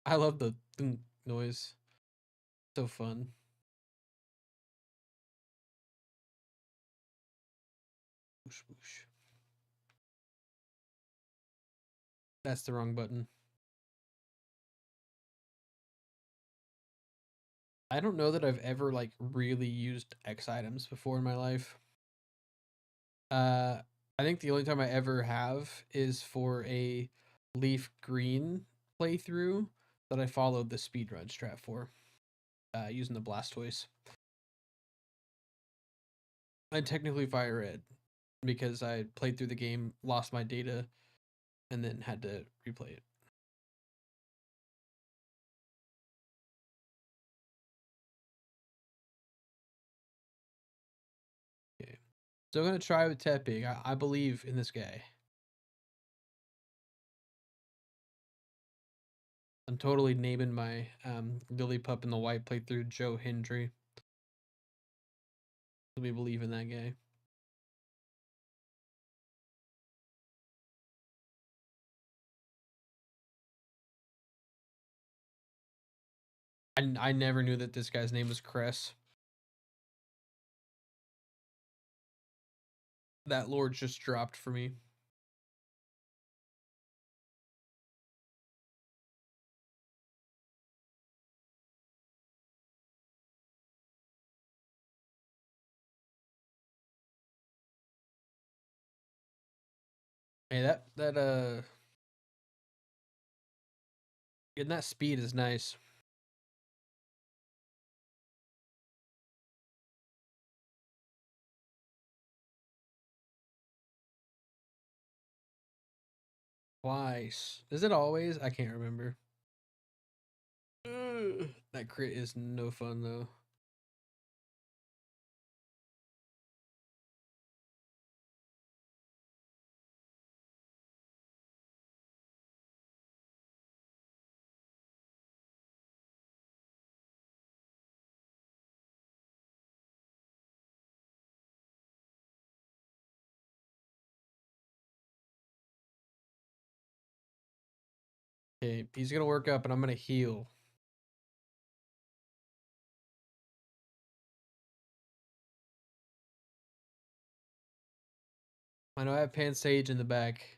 I love the thunk noise. So fun. Whoosh, whoosh. That's the wrong button. I don't know that I've ever like really used X items before in my life. I think the only time I ever have is for a Leaf Green playthrough that I followed the speedrun strat for, using the Blastoise. I technically Fire Red because I played through the game, lost my data, and then had to replay it. Okay. So I'm gonna try with Tepig. I believe in this guy. I'm totally naming my Lillipup in the white playthrough Joe Hendry. Let me believe in that guy. I never knew that this guy's name was Cress. That lore just dropped for me. Hey, getting that speed is nice. Twice. Is it always? I can't remember. That crit is no fun though. Okay, he's gonna work up and I'm gonna heal. I know I have Pansage in the back.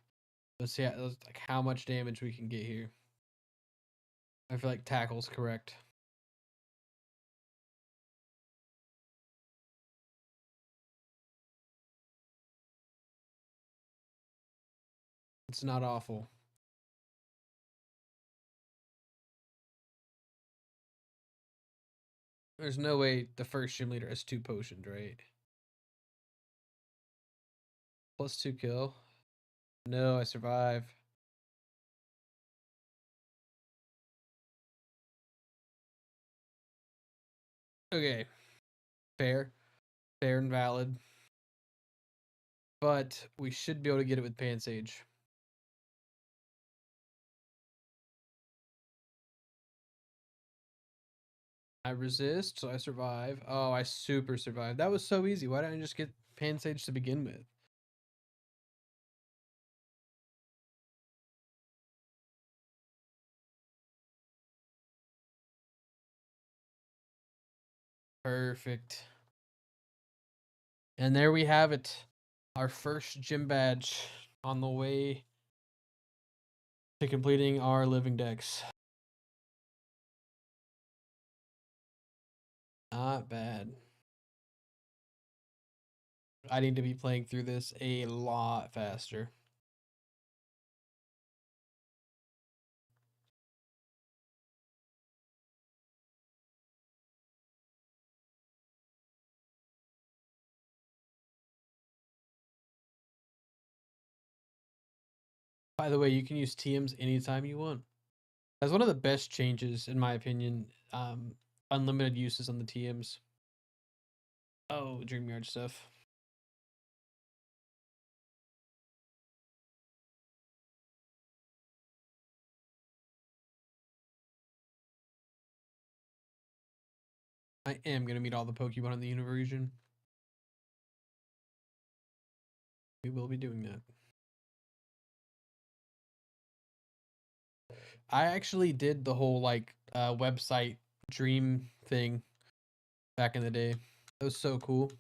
Let's see like how much damage we can get here. I feel like tackle's correct. It's not awful. There's no way the first gym leader has 2 potions, right? +2 kill. No, I survive. Okay. Fair. Fair and valid. But we should be able to get it with Pansage. I resist, so I survive. Oh, I super survived. That was so easy. Why didn't I just get Pansage to begin with? Perfect. And there we have it. Our first gym badge on the way to completing our living dex. Not bad. I need to be playing through this a lot faster. By the way, you can use TMs anytime you want. That's one of the best changes, in my opinion. Unlimited uses on the TMs. Oh, DreamYard stuff. I am going to meet all the Pokemon in the Unova region. We will be doing that. I actually did the whole like website dream thing back in the day. It was so cool.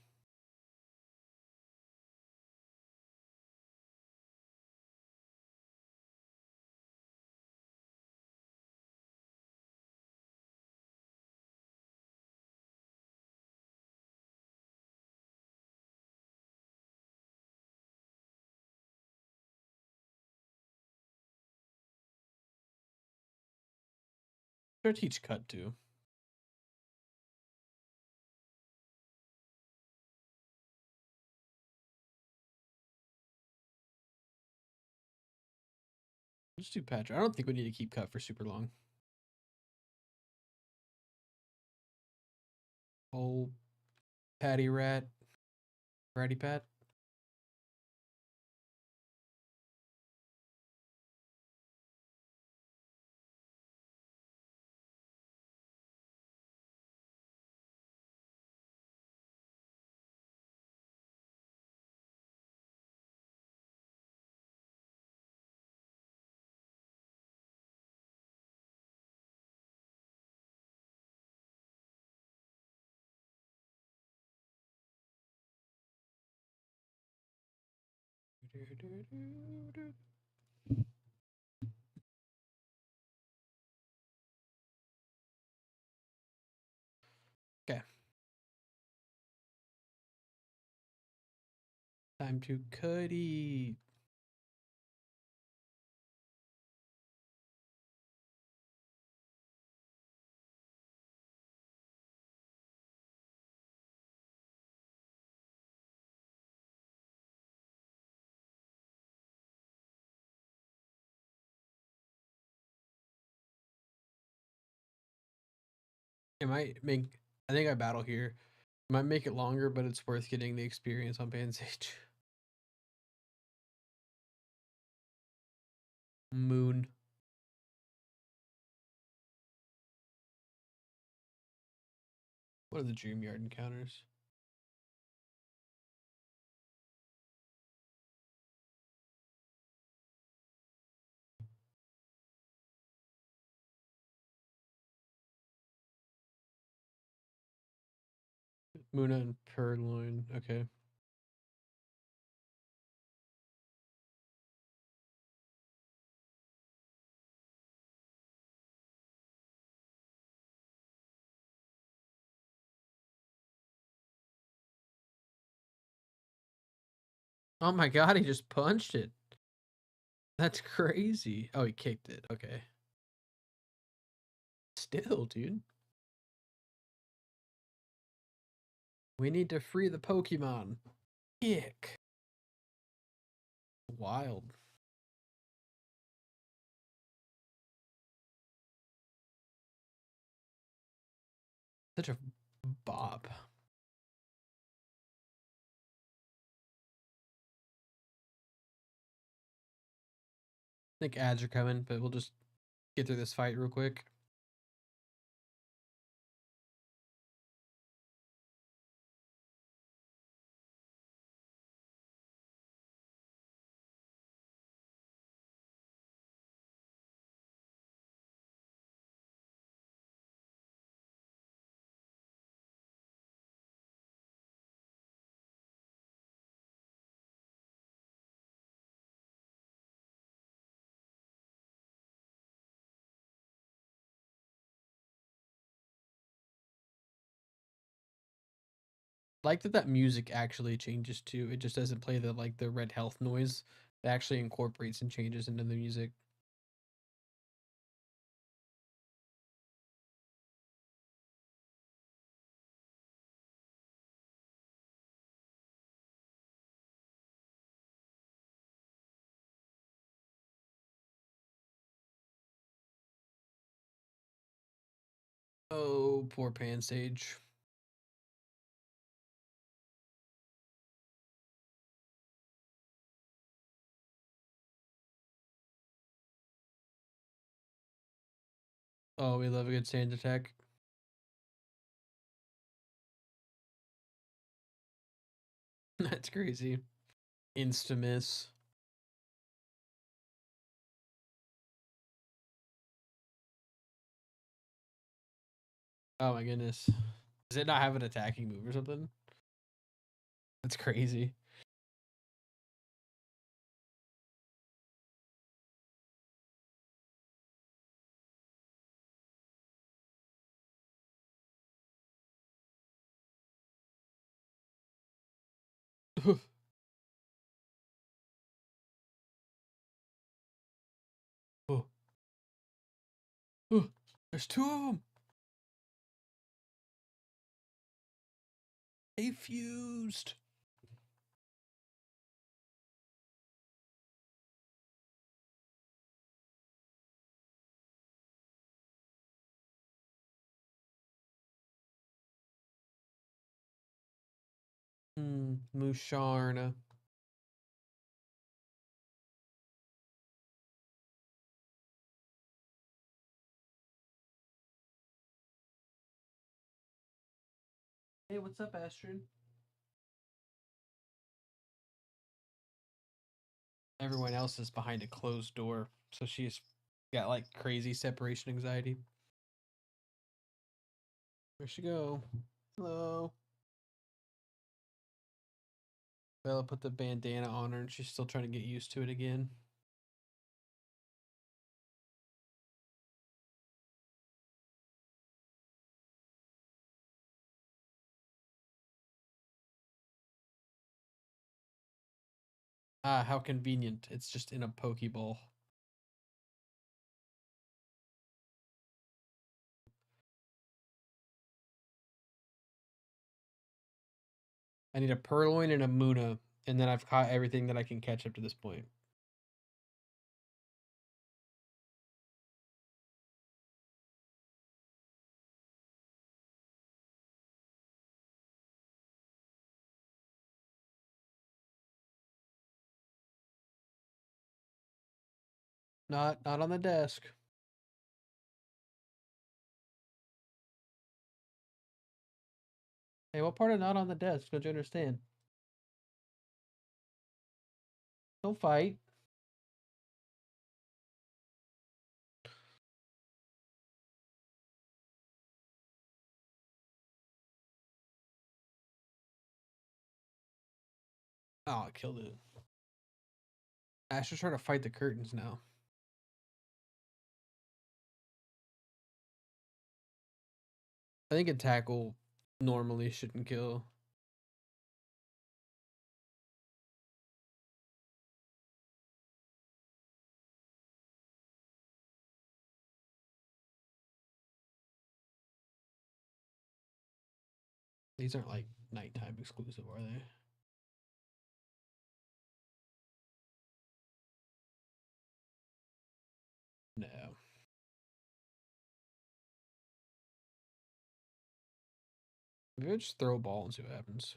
Should teach cut too. Let's do Patrick. I don't think we need to keep cut for super long. Oh, Patty Rat, Ratty Pat. Okay. Time to cutty. It might make. I think I battle here. Might make it longer, but it's worth getting the experience on Pansage. Moon. What are the Dreamyard encounters? Muna and Purloin. Okay. Oh my god, he just punched it. That's crazy. Oh, he kicked it. Okay. Still, dude. We need to free the Pokemon. Kick. Wild. Such a bop. I think ads are coming, but we'll just get through this fight real quick. Like that music actually changes too. It just doesn't play the like the red health noise. It actually incorporates and changes into the music. Oh, poor Pansage. Oh, we love a good sand attack. That's crazy. Insta miss. Oh my goodness. Does it not have an attacking move or something? That's crazy. Oh, oh, there's two of them. They fused. Musharna. Hey, what's up, Astrid? Everyone else is behind a closed door, so she's got like crazy separation anxiety. Where'd she go? Hello. Bella put the bandana on her and she's still trying to get used to it again. Ah, how convenient. It's just in a Pokeball. I need a Purloin and a Munna, and then I've caught everything that I can catch up to this point. Not on the desk. Hey, what part of not on the desk? Don't you understand? Don't fight. Oh, I killed it. Asher's trying to fight the curtains now. I think a tackle normally shouldn't kill. These aren't like nighttime exclusive, are they? No. Maybe I just throw a ball and see what happens.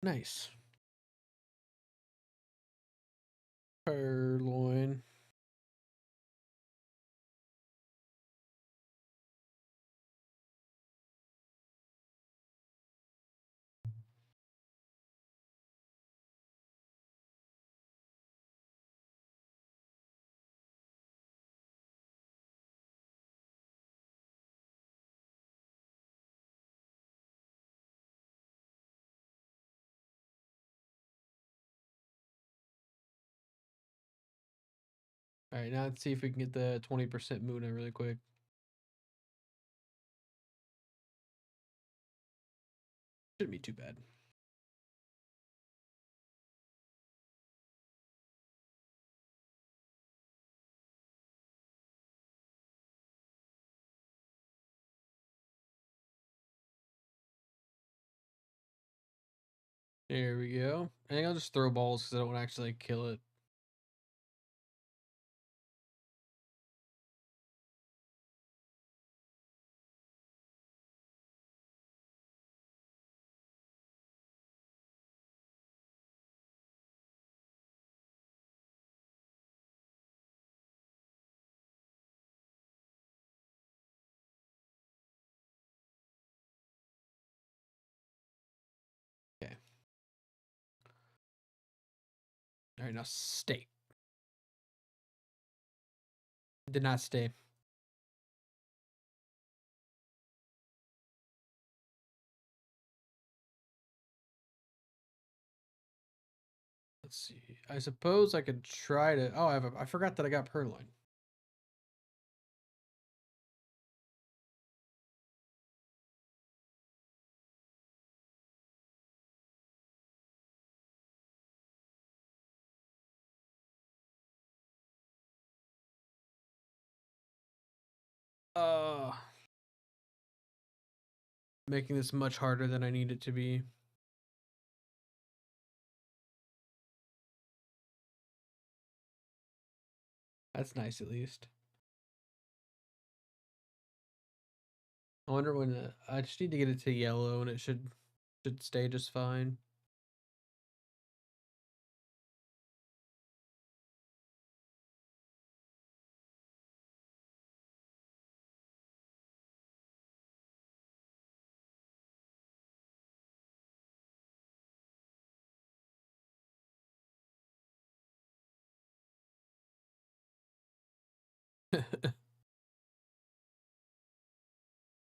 Nice. Purloin. All right, now let's see if we can get the 20% Munna really quick. Shouldn't be too bad. There we go. I think I'll just throw balls because I don't want to actually like, kill it. Okay. All right, now stay. Did not stay. Let's see. I suppose I could try to. Oh, I forgot that I got Purloin. Uh, Making this much harder than I need it to be. That's nice, at least. I wonder when I just need to get it to yellow, and it should stay just fine.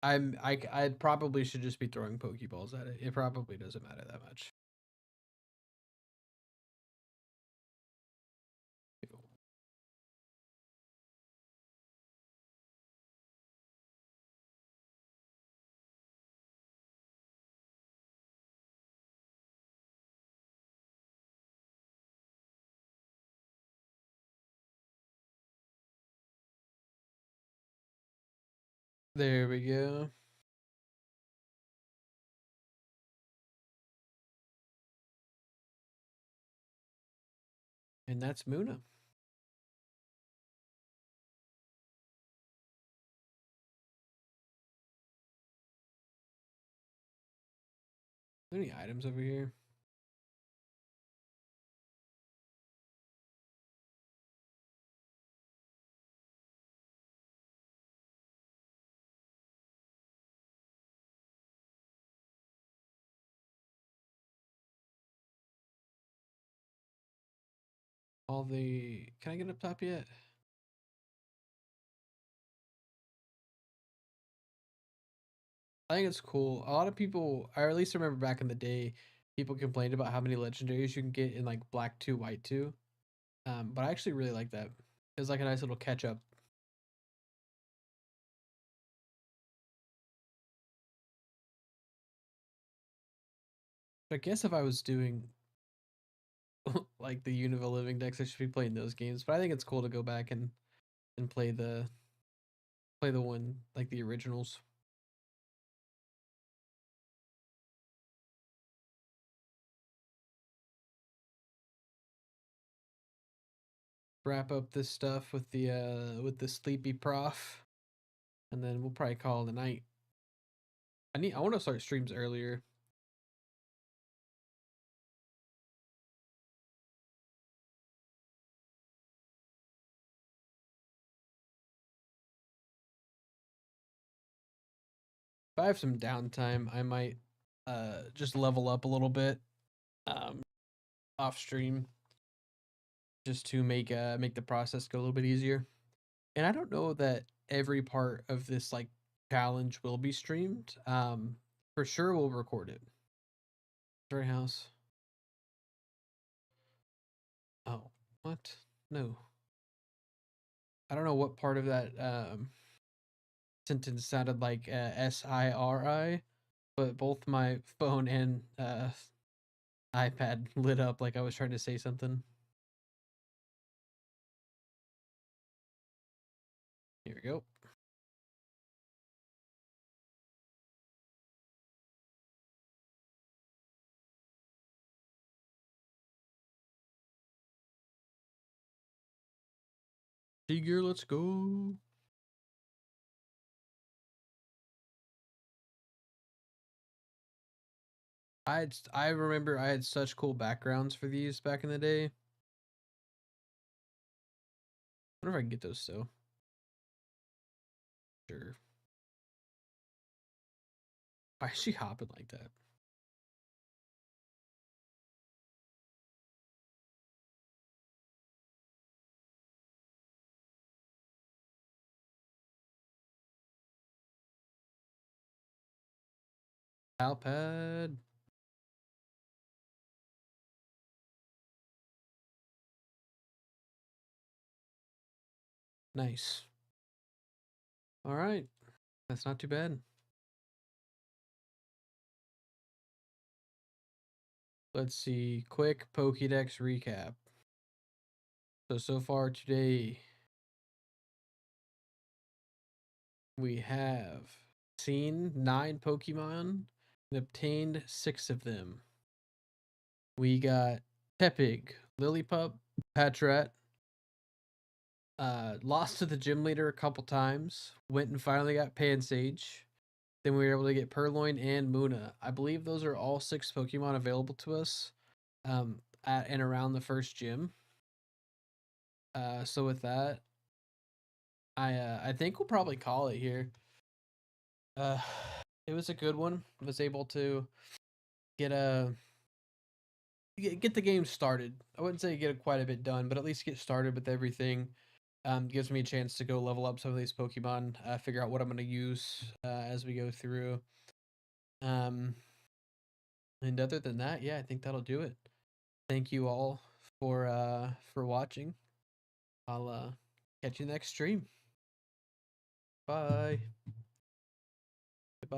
I probably should just be throwing Pokeballs at it. It probably doesn't matter that much. There we go. And that's Munna. Any items over here? All the. Can I get up top yet? I think it's cool. A lot of people, or at least I remember back in the day, people complained about how many legendaries you can get in like Black 2, White 2. But I actually really like that. It's like a nice little catch up. I guess if I was doing like the Unova Living decks, I should be playing those games. But I think it's cool to go back and play the one like the originals. Wrap up this stuff with the sleepy prof, and then we'll probably call it a night. I want to start streams earlier. If I have some downtime, I might just level up a little bit um off stream just to make the process go a little bit easier. And I don't know that every part of this like challenge will be streamed. For sure we'll record it. Story house. Oh, what? No. I don't know what part of that sentence sounded like SIRI, but both my phone and iPad lit up like I was trying to say something. Here we go. Figure, let's go. I remember I had such cool backgrounds for these back in the day. I wonder if I can get those still. Sure. Why is she hopping like that? Alpad. Nice. All right. That's not too bad. Let's see. Quick Pokédex recap. So far today, we have seen 9 Pokemon and obtained 6 of them. We got Tepig, Lillipup, Patrat, lost to the gym leader a couple times, went and finally got Pansage. Then we were able to get Purloin and Munna. I believe those are all 6 Pokemon available to us at and around the first gym. So with that, I think we'll probably call it here. It was a good one. Was able to get get the game started. I wouldn't say get quite a bit done, but at least get started with everything. Gives me a chance to go level up some of these Pokemon, figure out what I'm going to use as we go through. And other than that, yeah, I think that'll do it. Thank you all for watching. I'll catch you next stream. Bye.